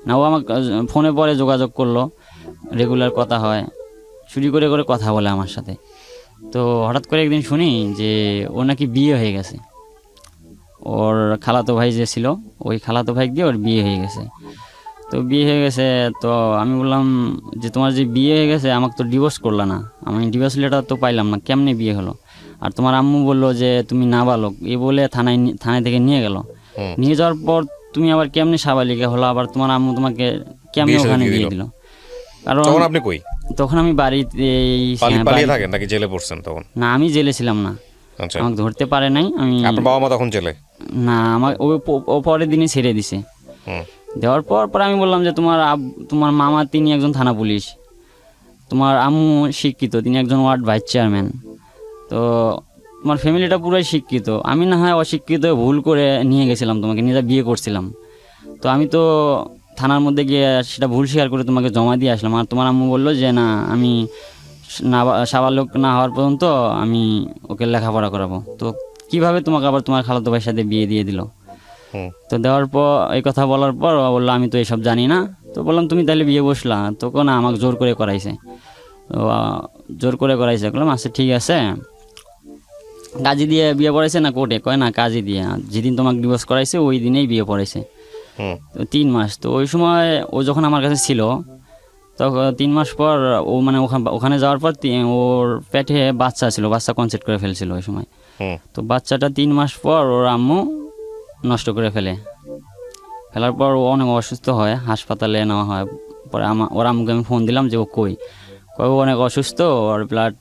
না ও আমার ফোনে পরে যোগাযোগ করলো, রেগুলার কথা হয়, চুরি করে করে কথা বলে আমার সাথে। তো হঠাৎ করে একদিন শুনি যে ও নাকি বিয়ে হয়ে গেছে। ওর খালাতো ভাই যে ছিল, ওই খালাতো ভাই দিয়ে ওর বিয়ে হয়ে গেছে। তো বিয়ে হয়ে গেছে, তো আমি বললাম যে তোমার যে বিয়ে হয়ে গেছে আমাকে তো ডিভোর্স করলা না, আমি ডিভোর্স লেটার তো পাইলাম না, কেমনে বিয়ে হলো? আর তোমার আম্মু বললো যে তুমি নাবালক, এই বলে থানায় থেকে নিয়ে গেল। নিয়ে যাওয়ার পর তুমি আবার কেমনে সাবালিকা হলো, আবার তোমার আম্মু তোমাকে কেমনে ওখানে দিয়ে দিল? কারণ তখন আপনি কই? তখন আমি বাড়িতে পালিয়ে থাকেন নাকি জেলে পড়ছেন তখন? না, আমি জেলে ছিলাম না, আচ্ছা, আমাকে ধরতে পারে নাই। আমি আপনার বাবা মা তখন জেলে? না, আমার ও পরের দিনই ছেড়ে দিছে। দেওয়ার পর আমি বললাম যে তোমার মামা তিনি একজন থানা পুলিশ, তোমার আম্মু শিক্ষিত, তিনি একজন ওয়ার্ড ভাইস চেয়ারম্যান, তো তোমার ফ্যামিলিটা পুরাই শিক্ষিত। আমি না হয় অশিক্ষিত, ভুল করে নিয়ে গেছিলাম, তোমাকে নিয়ে বিয়ে করছিলাম। তো আমি তো থানার মধ্যে গিয়ে সেটা ভুল স্বীকার করে তোমাকে জমা দিয়ে আসলাম। আর তোমার আম্মু বললো যে না, আমি সাবালক না হওয়ার পর্যন্ত আমি ওকে লেখাপড়া করাবো। তো কিভাবে তোমাকে আবার তোমার খালাতো ভাইয়ের সাথে বিয়ে দিয়ে দিল? তো দেওয়ার পর এই কথা বলার পর বললো আমি তো এসব জানি না। তো বললাম তুমি তাহলে বিয়ে বসলা? তো না, আমাকে জোর করে করাইছে। তো জোর করে করাইছে। বললাম আচ্ছা ঠিক আছে, কাজী দিয়ে বিয়ে পড়াইছে না কোর্টে? কয় না, কাজী দিয়ে। যেদিন তোমাকে ডিভোর্স করাইছে ওই দিনেই বিয়ে পড়াইছে। তো 3 মাস। তো ওই সময় ও যখন আমার কাছে ছিল, তখন 3 মাস পর ও মানে ওখানে যাওয়ার পর ওর পেটে বাচ্চা ছিল, বাচ্চা কনসেপ্ট করে ফেলছিল ওই সময়। তো বাচ্চাটা 3 মাস পর ওর আম্মু নষ্ট করে ফেলার পর ও অনেক অসুস্থ হয়, হাসপাতালে নেওয়া হয়। পরে ওর আম্মুকে আমি ফোন দিলাম যে ও কই? ও অনেক অসুস্থ, ওর ব্লাড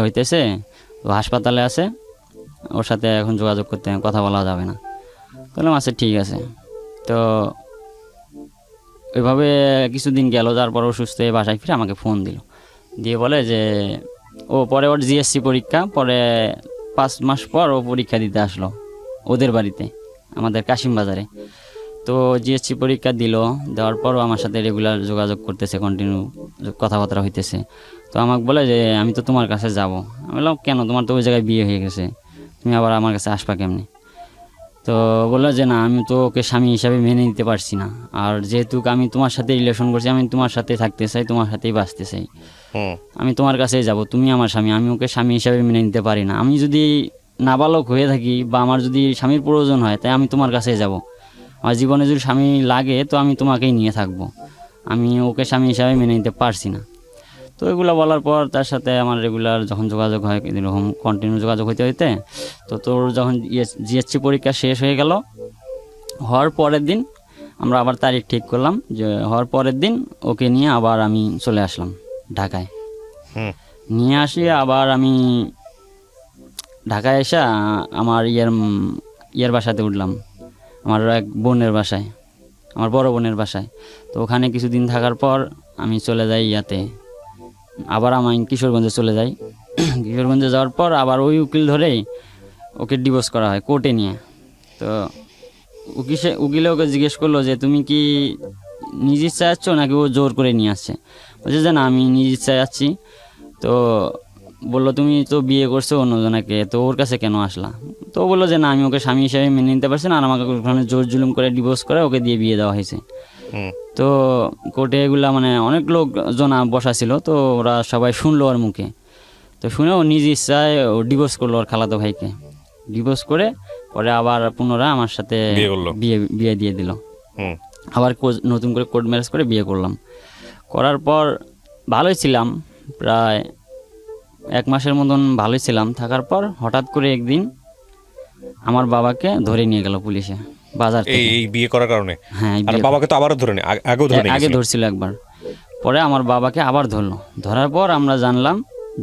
হইতেছে, ও হাসপাতালে আছে, ওর সাথে এখন যোগাযোগ করতে, কথা বলা যাবে না। বললাম আচ্ছা ঠিক আছে। তো ওইভাবে কিছুদিন গেল, তারপর অসুস্থ হয়ে বাসায় ফিরে আমাকে ফোন দিয়ে বলে যে পরে ওর জিএসসি পরীক্ষা, পরে 5 মাস পর ও পরীক্ষা দিতে আসলো ওদের বাড়িতে, আমাদের কাশিম বাজারে। তো জিএসসি পরীক্ষা দেওয়ার পরও আমার সাথে রেগুলার যোগাযোগ করতেছে, কন্টিনিউ কথাবার্তা হইতেছে। তো আমাকে বলে যে আমি তো তোমার কাছে যাব। আমি বললাম কেন, তোমার তো ওই জায়গায় বিয়ে হয়ে গেছে, তুমি আবার আমার কাছে আসবা কেমনি? তো বললো যে না, আমি তো ওকে স্বামী হিসাবে মেনে নিতে পারছি না, আর যেহেতু আমি তোমার সাথে রিলেশন করছি, আমি তোমার সাথে থাকতে চাই, তোমার সাথেই বাঁচতে চাই, আমি তোমার কাছেই যাব, তুমি আমার স্বামী, আমি ওকে স্বামী হিসাবে মেনে নিতে পারি না। আমি যদি নাবালক হয়ে থাকি বা আমার যদি স্বামীর প্রয়োজন হয়, তাই আমি তোমার কাছেই যাব। আমার জীবনে যদি স্বামী লাগে তো আমি তোমাকেই নিয়ে থাকবো, আমি ওকে স্বামী হিসাবে মেনে নিতে পারছি না। তো এগুলো বলার পর তার সাথে আমার রেগুলার যখন যোগাযোগ হয়, এরকম কন্টিনিউ যোগাযোগ হইতে তো তোর যখন জিএসসি পরীক্ষা শেষ হয়ে গেল, হওয়ার পরের দিন আমরা আবার তারিখ ঠিক করলাম, যে হওয়ার পরের দিন ওকে নিয়ে আবার আমি চলে আসলাম ঢাকায়। নিয়ে আসি আবার আমি ঢাকায় এসে আমার ইয়ের বাসাতে উঠলাম, আমার এক বোনের বাসায়, আমার বড় বোনের বাসায়। তো ওখানে কিছুদিন থাকার পর আমি চলে যাই আবার আমি কিশোরগঞ্জে চলে যাই। কিশোরগঞ্জে যাওয়ার পর আবার ওই উকিল ধরেই ওকে ডিভোর্স করা হয় কোর্টে নিয়ে। তো উকিলে ওকে জিজ্ঞেস করলো যে তুমি কি নিজ ইচ্ছায় যাচ্ছ নাকি ও জোর করে নিয়ে আসছে? বলছে যে না, আমি নিজ ইচ্ছায় যাচ্ছি। তো বললো তুমি তো বিয়ে করছো অন্যজনাকে, তো ওর কাছে কেন আসলা? তো বললো যে না, আমি ওকে স্বামী হিসাবে মেনে নিতে পারছি না, আর আমাকে ওখানে জোর জুলুম করে ডিভোর্স করে ওকে দিয়ে বিয়ে দেওয়া হয়েছে। তো কোর্টে এগুলা মানে অনেক লোকজন বসা ছিল, তো ওরা সবাই শুনলো ওর মুখে। তো শুনে ও নিজ ইচ্ছায় ও ডিভোর্স করলো ওর খালাতো ভাইকে। ডিভোর্স করে পরে আবার পুনরায় আমার সাথে বিয়ে দিয়ে দিল। আবার নতুন করে কোর্ট ম্যারেজ করে বিয়ে করলাম। করার পর ভালোই ছিলাম, প্রায় 1 মাসের মতন ভালোই ছিলাম। থাকার পর হঠাৎ করে একদিন আমার বাবাকে ধরে নিয়ে গেল পুলিশে বাজার থেকে। এই বিয়ে করার কারণে? হ্যাঁ, আর বাবাকে তো আবারও ধরে আগেও ধরে আগে ধরছিল একবার, পরে আমার বাবাকে আবার ধরলো, ধরার পর আমরা জানলাম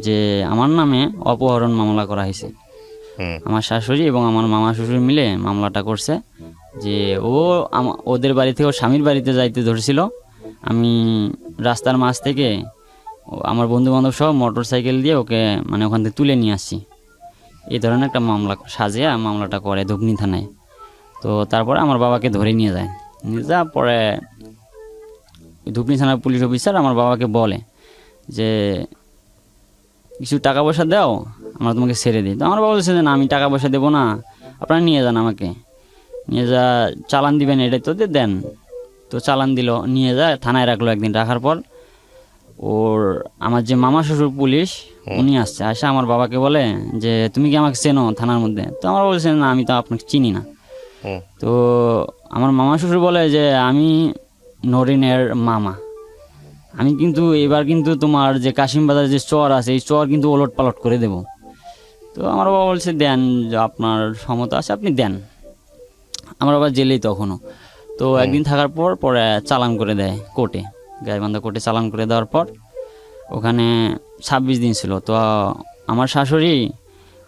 যে আমার নামে অপহরণ মামলা করা হয়েছে। হুম আমার শাশুড়ি এবং আমার মামা শ্বশুর মিলে মামলাটা করছে যে ওদের বাড়ি থেকে ওর স্বামীর বাড়িতে যাইতে ধরেছিল। আমি রাস্তার মাঝ থেকে আমার বন্ধু বান্ধব সহ মোটর সাইকেল দিয়ে ওকে মানে ওখান থেকে তুলে নিয়ে আসছি। এই ধরনের একটা মামলা সাজিয়ে মামলাটা করে ধুবনি থানায়। তো তারপরে আমার বাবাকে ধরে নিয়ে যায়, নিয়ে যাওয়ার পরে ধুবনি থানার পুলিশ অফিসার আমার বাবাকে বলে যে কিছু টাকা পয়সা দাও, আমরা তোমাকে ছেড়ে দিই। তো আমার বাবা বলছে যে না, আমি টাকা পয়সা দেবো না, আপনারা নিয়ে যান, আমাকে নিয়ে যা চালান দিবেন এটাই তো দেন। তো চালান দিল, নিয়ে যায় থানায় রাখলো একদিন। রাখার পর আমার যে মামা শ্বশুর পুলিশ উনি আসছে, আসে আমার বাবাকে বলে যে তুমি কি আমাকে চেনো থানার মধ্যে? তো আমার বলছে না, আমি তো আপনাকে চিনি না। তো আমার মামা শ্বশুর বলে যে আমি নরিনের মামা, আমি কিন্তু এবার কিন্তু তোমার যে কাশিমবাজার যে চর আছে এই চর কিন্তু ওলট পালট করে দেব। তো আমার বাবা বলছে দেন, আপনার ক্ষমতা আছে আপনি দেন। আমার বাবা জেলেই তখনও। তো একদিন থাকার পর পরে চালান করে দেয় কোর্টে, গাইবান্ধা কোর্টে চালান করে দেওয়ার পর ওখানে 26 দিন ছিল। তো আমার শাশুড়ি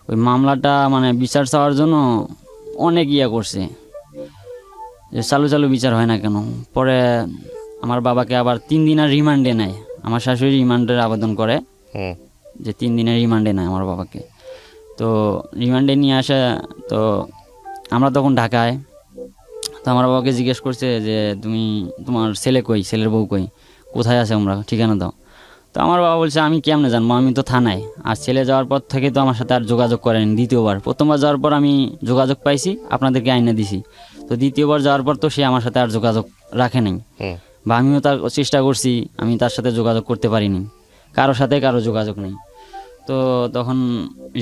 ওই মামলাটা মানে বিচার চাওয়ার জন্য অনেক করছে যে চালু চালু বিচার হয় না কেন। পরে আমার বাবাকে আবার 3 দিনের রিমান্ডে নেয়। আমার শাশুড়ি রিমান্ডের আবেদন করে যে 3 দিনের রিমান্ডে নেয় আমার বাবাকে। তো রিমান্ডে নিয়ে আসে। তো আমরা তখন ঢাকায়। তো আমার বাবাকে জিজ্ঞেস করছে যে তুমি তোমার ছেলে কই, ছেলের বউ কই, কোথায় আছে, আমরা ঠিকানা দাও। তো আমার বাবা বলছে আমি কেমনে জানবো, আমি তো থানায়। আর ছেলে যাওয়ার পর থেকে তো আমার সাথে আর যোগাযোগ করেনি। দ্বিতীয়বার, প্রথমবার যাওয়ার পর আমি যোগাযোগ পাইছি, আপনাদেরকে আইনে দিছি। তো দ্বিতীয়বার যাওয়ার পর তো সে আমার সাথে আর যোগাযোগ রাখে নাই, বা আমিও তার চেষ্টা করছি, আমি তার সাথে যোগাযোগ করতে পারিনি, কারোর সাথে কারো যোগাযোগ নেই। তো তখন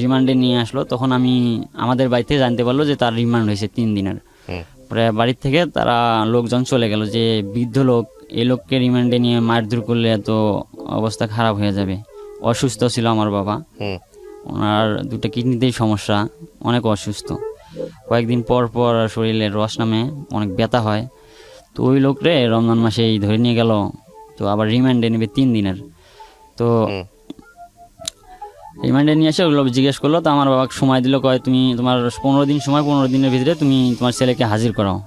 রিমান্ডে নিয়ে আসলো, তখন আমি আমাদের বাড়িতে জানতে পারলো যে তার রিমান্ড হয়েছে 3 দিনের। পরে বাড়ির থেকে তারা লোকজন চলে গেল যে বৃদ্ধ লোক, এই লোককে রিমান্ডে নিয়ে মারধর করলে তো অবস্থা খারাপ হয়ে যাবে। অসুস্থ ছিল আমার বাবা, ওনার 2টা কিডনিতেই সমস্যা, অনেক অসুস্থ। কয়েকদিন পর পর শরীরে রস নামে, অনেক ব্যথা হয়। তো ওই লোকরে রমজান মাসেই ধরে নিয়ে গেল। তো আবার রিমান্ডে নেবে 3 দিনের। তো রিমান্ডে নিয়ে এসে ওগুলো জিজ্ঞেস করলো। তো আমার বাবাকে সময় দিল, কয় তুমি তোমার 15 দিন সময়, 15 দিনের ভিতরে তুমি তোমার ছেলেকে হাজির করাও।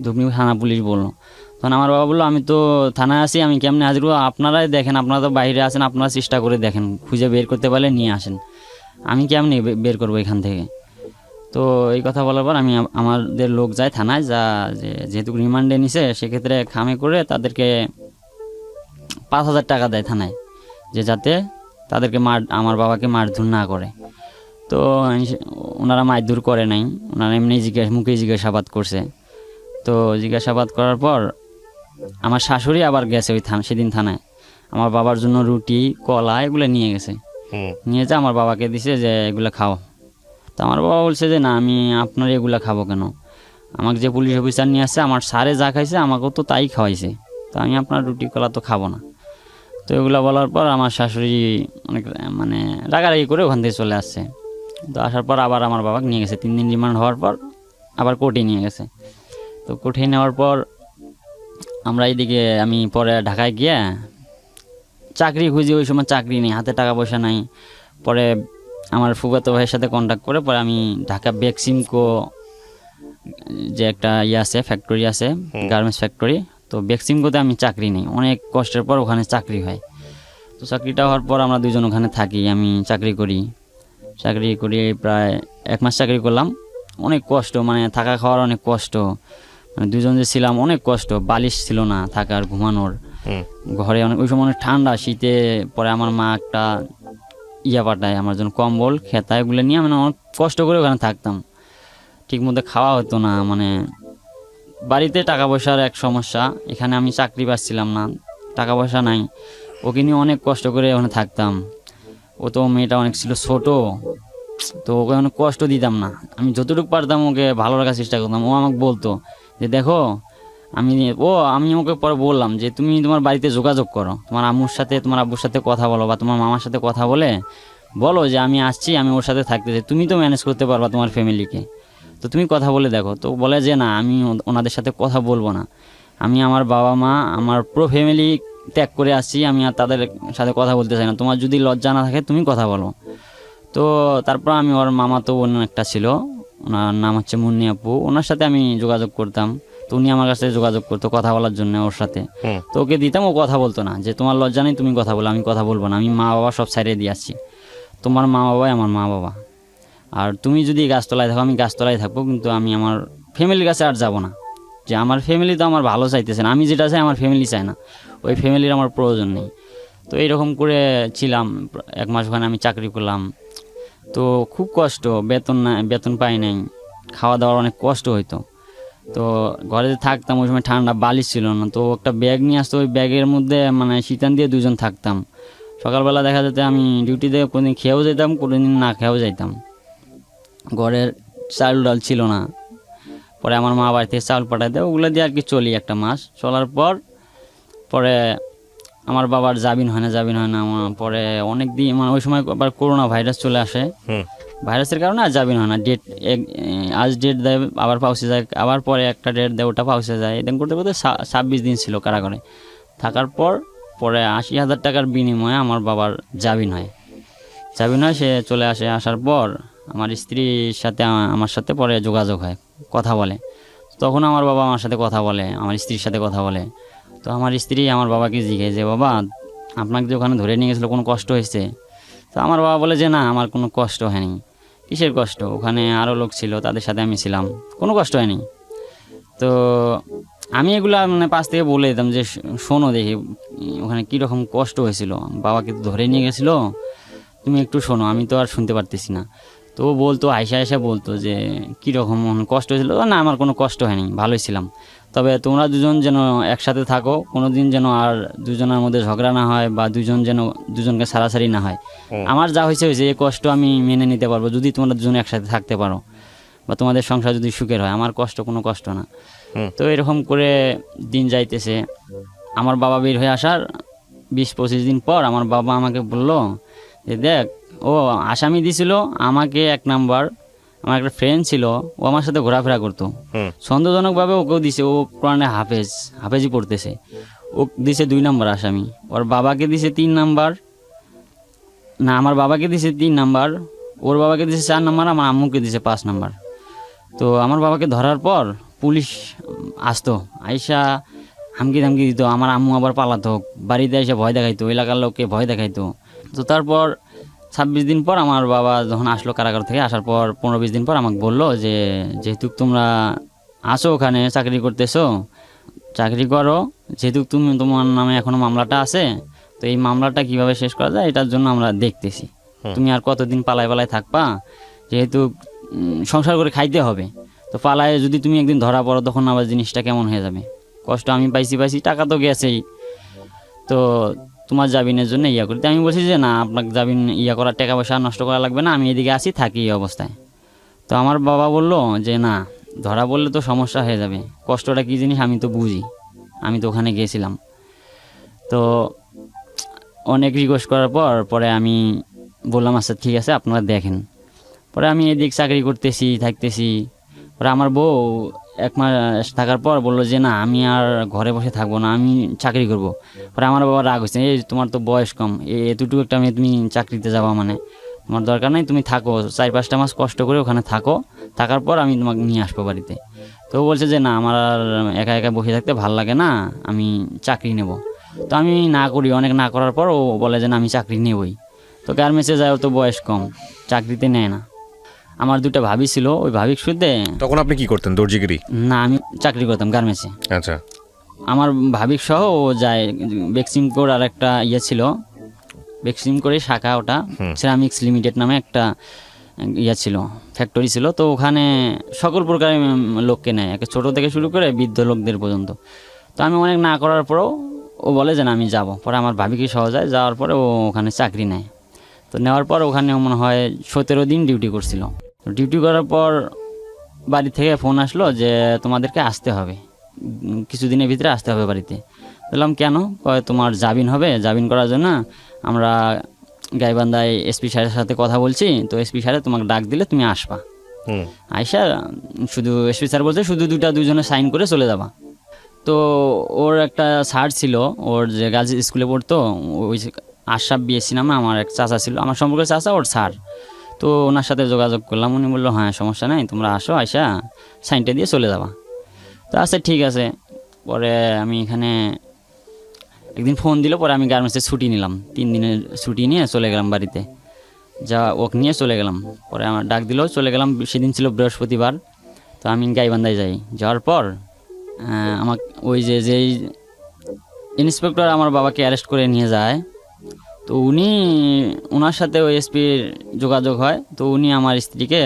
ধুবনি থানা পুলিশ বললো। তখন আমার বাবা বললো আমি তো থানায় আছি, আমি কেমনে হাজির করবো, আপনারাই দেখেন, আপনারা তো বাইরে আছেন, আপনারা চেষ্টা করে দেখেন, খুঁজে বের করতে পারলে নিয়ে আসেন, আমি কেমনি বের করবো এখান থেকে। তো এই কথা বলার পর আমি আমাদের লোক যায় থানায়, যেহেতু রিমান্ডে নিছে সেক্ষেত্রে খামে করে তাদেরকে 5,000 টাকা দেয় থানায়, যে যাতে তাদেরকে আমার বাবাকে মারধর না করে। তো ওনারা মারধর করে নাই, ওনারা এমনি মুখে জিজ্ঞাসাবাদ করছে। তো জিজ্ঞাসাবাদ করার পর আমার শাশুড়ি আবার গেছে ওই সেদিন থানায়, আমার বাবার জন্য রুটি কলা এগুলো নিয়ে গেছে। নিয়ে যা আমার বাবাকে দিছে যে এগুলো খাও। তো আমার বাবা বলছে যে না, আমি আপনার এগুলো খাবো কেন, আমাকে যে পুলিশ অফিসার নিয়ে আসছে আমার স্যারে যা খাইছে আমাকেও তো তাই খাওয়াইছে, তো আমি আপনার রুটি কলা তো খাবো না। তো এগুলো বলার পর আমার শাশুড়ি অনেক মানে রাগারাগি করে ওখান থেকে চলে আসছে। তো আসার পর আবার আমার বাবাকে নিয়ে গেছে 3 দিন রিমান্ড হওয়ার পর, আবার কোর্টে নিয়ে গেছে। তো কোর্টে নেওয়ার পর আমরা এইদিকে আমি পরে ঢাকায় গিয়ে চাকরি খুঁজি, ওই সময় চাকরি নেই, হাতে টাকা পয়সা নাই। পরে আমার ফুফাতো ভাইয়ের সাথে কন্ট্যাক্ট করে পরে আমি ঢাকা বেক্সিমকো যে একটা আছে ফ্যাক্টরি আছে, গার্মেন্টস ফ্যাক্টরি, তো বেক্সিমকোতে আমি চাকরি নিই। অনেক কষ্টের পর ওখানে চাকরি হয়। তো চাকরিটা হওয়ার পর আমরা 2জন ওখানে থাকি, আমি চাকরি করি প্রায় 1 মাস চাকরি করলাম। অনেক কষ্ট, মানে থাকা খাওয়ার অনেক কষ্ট, মানে 2জন যে ছিলাম অনেক কষ্ট, বালিশ ছিল না থাকার ঘুমানোর, ঘরে অনেক ওই সময় অনেক ঠান্ডা শীতে। পরে আমার মা একটা পাঠায় আমার জন্য, কম্বল খেতা এগুলো নিয়ে মানে অনেক কষ্ট করে ওখানে থাকতাম। ঠিকমতো খাওয়া হতো না, মানে বাড়িতে টাকা পয়সার এক সমস্যা, এখানে আমি চাকরি পাচ্ছিলাম না, টাকা পয়সা নাই, ওকে নিয়ে অনেক কষ্ট করে ওখানে থাকতাম। ও তো মেয়েটা অনেক ছিল ছোট, তো ওকে অনেক কষ্ট দিতাম না, আমি যতটুকু পারতাম ওকে ভালো রাখার চেষ্টা করতাম। ও আমাকে বলতো যে দেখো আমি ওকে পরে বললাম যে তুমি তোমার বাড়িতে যোগাযোগ করো, তোমার আম্মুর সাথে তোমার আব্বুর সাথে কথা বলো, বা তোমার মামার সাথে কথা বলো যে আমি আসছি, আমি ওর সাথে থাকতে চাই, তুমি তো ম্যানেজ করতে পারবা তোমার ফ্যামিলিকে, তো তুমি কথা বলে দেখো। তো বলে যে না, আমি ওনাদের সাথে কথা বলবো না, আমি আমার বাবা মা আমার পুরো ফ্যামিলি ত্যাগ করে আসছি, আমি আর তাদের সাথে কথা বলতে চাই না, তোমার যদি লজ্জা না থাকে তুমি কথা বলো। তো তারপর আমি ওর মামাতো বোন একটা ছিল, ওনার নাম হচ্ছে মুন্নি আপু, ওনার সাথে আমি যোগাযোগ করতাম। তো উনি আমার কাছে যোগাযোগ করতো কথা বলার জন্য ওর সাথে। তো ওকে দিতাম, ও কথা বলতো না, যে তোমার লজ্জা নেই তুমি কথা বলো। আমি কথা বলবো না, আমি মা বাবা সব সাইডে দিয়ে আসছি, তোমার মা বাবাই আমার মা বাবা। আর তুমি যদি গাছতলায় থাকো আমি গাছতলায় থাকবো, কিন্তু আমি আমার ফ্যামিলির কাছে আর যাব না। যে আমার ফ্যামিলি তো আমার ভালো চাইতেছে না, আমি যেটা চাই আমার ফ্যামিলি চায় না, ওই ফ্যামিলির আমার প্রয়োজন নেই। তো এইরকম করে ছিলাম 1 মাস, ওখানে আমি চাকরি করলাম। তো খুব কষ্ট, বেতন না, বেতন পাই নাই, খাওয়া দাওয়ার অনেক কষ্ট হইতো। তো ঘরে যে থাকতাম ওই সময় ঠান্ডা, বালিশ ছিল না, তো একটা ব্যাগ নিয়ে আসতো, ওই ব্যাগের মধ্যে মানে শীতান দিয়ে 2জন থাকতাম। সকালবেলা দেখা যেত আমি ডিউটিতে কোনোদিন খেয়েও যেতাম, কোনোদিন না খেয়েও যাইতাম। ঘরের চাল ডাল ছিল না, পরে আমার মা বাড়ি থেকে চাউল পাঠাতে, ওগুলো দিয়ে আর কি চলি 1 মাস। চলার পর পরে আমার বাবার জামিন হয় না, পরে অনেক দিন মানে ওই সময় আবার করোনা ভাইরাস চলে আসে, ভাইরাসের কারণে আর জামিন হয় না। আজ ডেট দেয়, আবার পাউসে যায়, আবার পরে একটা ডেট দেয়, ওটা পাউসে যায়, এরকম করতে করতে 26 দিন ছিল কারাগারে থাকার পর পরে 80,000 টাকার বিনিময়ে আমার বাবার জামিন হয়। সে চলে আসে, আসার পর আমার স্ত্রীর সাথে আমার সাথে পরে যোগাযোগ হয়, কথা বলে। তখন আমার বাবা আমার সাথে কথা বলে, আমার স্ত্রীর সাথে কথা বলে। তো আমার স্ত্রী আমার বাবাকে জিজ্ঞেস যে বাবা আপনাকে যে ওখানে ধরে নিয়ে গেছিলো কোনো কষ্ট হয়েছে? তো আমার বাবা বলে যে না, আমার কোনো কষ্ট হয়নি। কিসের কষ্ট? ওখানে আরও লোক ছিল, তাদের সাথে আমি ছিলাম, কোনো কষ্ট হয়নি। তো আমি এগুলা মানে পাশ থেকে বলে দিতাম যে শোনো দেখি ওখানে কীরকম কষ্ট হয়েছিল, বাবাকে তো ধরে নিয়ে গেছিলো, তুমি একটু শোনো, আমি তো আর শুনতে পারতেছি না। তো ও বলতো, আয়সা বলতো যে কীরকম কষ্ট হয়েছিল। না, আমার কোনো কষ্ট হয়নি, ভালোই ছিলাম। তবে তোমরা দুজন যেন একসাথে থাকো, কোনো দিন যেন আর দুজনের মধ্যে ঝগড়া না হয়, বা দুজন যেন দুজনকে ছাড়াছাড়ি না হয়। আমার যা হয়েছে এই কষ্ট আমি মেনে নিতে পারবো যদি তোমরা দুজন একসাথে থাকতে পারো, বা তোমাদের সংসার যদি সুখের হয়, আমার কষ্ট কোনো কষ্ট না। তো এরকম করে দিন যাইতেছে। আমার বাবা বের হয়ে আসার 20-25 দিন পর আমার বাবা আমাকে বললো যে দেখ, ও আসামি দিছিল আমাকে 1 নাম্বার, আমার একটা ফ্রেন্ড ছিল, ও আমার সাথে ঘোরাফেরা করতো, সন্দেহজনকভাবে ওকেও দিছে, ও কোরআনে হাফেজি পড়তেছে, ও দিছে 2 নাম্বার আসামি। ওর বাবাকে দিছে 3 নাম্বার, না আমার বাবাকে দিছে 3 নাম্বার, ওর বাবাকে দিছে 4 নাম্বার, আমার আম্মুকে দিছে 5 নাম্বার। তো আমার বাবাকে ধরার পর পুলিশ আসতো, আইসা হামকি ধামকি দিত, আমার আম্মু আবার পালাতো, বাড়িতে এসে ভয় দেখাইতো, এলাকার লোককে ভয় দেখাইতো। তো তারপর 26 দিন পর আমার বাবা যখন আসলো কারাগার থেকে, আসার পর 15-20 দিন পর আমাকে বললো যে যেহেতু তোমরা আসো ওখানে চাকরি করতেছো, চাকরি করো, যেহেতু তোমার নামে এখনো মামলাটা আছে, তো এই মামলাটা কিভাবে শেষ করা যায় এটার জন্য আমরা দেখতেছি। তুমি আর কতদিন পালায় থাকবা, যেহেতু সংসার করে খাইতে হবে, তো পালায় যদি তুমি একদিন ধরা পড়ো তখন আবার জিনিসটা কেমন হয়ে যাবে। কষ্ট আমি পাইছি, টাকা তো গেছেই, তো তোমার জামিনের জন্য ইয়া করি। আমি বলছি যে না, আপনাকে জামিন ইয়া করার টাকা পয়সা নষ্ট করা লাগবে না, আমি এদিকে আসি থাকি এই অবস্থায়। তো আমার বাবা বললো যে না, ধরা পড়লে তো সমস্যা হয়ে যাবে, কষ্টটা কী জিনিস আমি তো বুঝি, আমি তো ওখানে গিয়েছিলাম। তো অনেক রিকোয়েস্ট করার পরে আমি বললাম আচ্ছা ঠিক আছে আপনারা দেখেন। পরে আমি এদিক চাকরি থাকতেছি। পরে আমার বউ 1 মাস থাকার পর বললো যে না, আমি আর ঘরে বসে থাকবো না, আমি চাকরি করব। পরে আমার বাবা রাগ হয়েছে, এই তোমার তো বয়স কম, এতটুকু একটা মেয়ে তুমি চাকরিতে যাবা, মানে তোমার দরকার নাই, তুমি থাকো 4-5টা মাস কষ্ট করে ওখানে থাকার পর আমি তোমাকে নিয়ে আসবো বাড়িতে। তো বলছে যে না, আমার আর একা একা বসে থাকতে ভালো লাগে না, আমি চাকরি নেব। তো আমি না করি, অনেক না করার পর ও বলে যে না আমি চাকরি নেবই। তো গার্মেন্টসে যায়, ও তো বয়স কম, চাকরিতে নেয় না। আমার 2টা ভাবি ছিল, ওই ভাবির সুদে। তখন আপনি কি করতেন, দর্জিগিরি? না, আমি চাকরি করতাম গার্মেন্টসে। আচ্ছা। আমার ভাবিক সহ ও যায় বেক্সিমকোর, আর একটা ইয়ে ছিল বেক্সিমকোরের শাখা, ওটা সেরামিক্স লিমিটেড নামে একটা ইয়ে ছিল, ফ্যাক্টরি ছিল। তো ওখানে সকল প্রকারের লোককে নেয়, একে ছোটো থেকে শুরু করে বৃদ্ধ লোকদের পর্যন্ত। তো আমি অনেক না করার পরেও ও বলে যে না আমি যাব। পরে আমার ভাবিকে সহ যায়, যাওয়ার পরে ও ওখানে চাকরি নেয়। তো নেওয়ার পর ওখানে মনে হয় 17 দিন ডিউটি করছিল। ডিউটি করার পর বাড়ি থেকে ফোন আসলো যে তোমাদেরকে আসতে হবে, কিছুদিনের ভিতরে আসতে হবে বাড়িতে। বললাম কেন? কয় তোমার জামিন হবে, জামিন করার জন্য আমরা গাইবান্ধায় এসপি স্যারের সাথে কথা বলছি, তো এসপি স্যারে তোমাকে ডাক দিলে তুমি আসবা। আইসা শুধু এসপি স্যার বলছে শুধু 2জনে সাইন করে চলে যাবা। তো ওর একটা স্যার ছিল, ওর যে গার্লস স্কুলে পড়তো, ওই যে আশরাফ বিএসসি নামে আমার এক চাচা ছিল, আমার সম্পর্কে চাচা ওর স্যার। তো ওনার সাথে যোগাযোগ করলাম, উনি বললো হ্যাঁ সমস্যা নেই, তোমরা আসো, আইসা সাইনটা দিয়ে চলে যাবা। তো আচ্ছা ঠিক আছে। পরে আমি এখানে একদিন ফোন দিল, পরে আমি গার্মেন্টসে ছুটি নিলাম, 3 দিনের ছুটি নিয়ে চলে গেলাম বাড়িতে, যা ওকে নিয়ে চলে গেলাম। পরে আমার ডাক দিল, চলে গেলাম, সেদিন ছিল বৃহস্পতিবার। তো আমি গাইবান্ধায় যাই, যাওয়ার পর আমার ওই যেই ইন্সপেক্টর আমার বাবাকে অ্যারেস্ট করে নিয়ে যায়, তো ওনার সাথে ওই এসপির যোগাযোগ হয়। তো উনি আমার স্ত্রীকে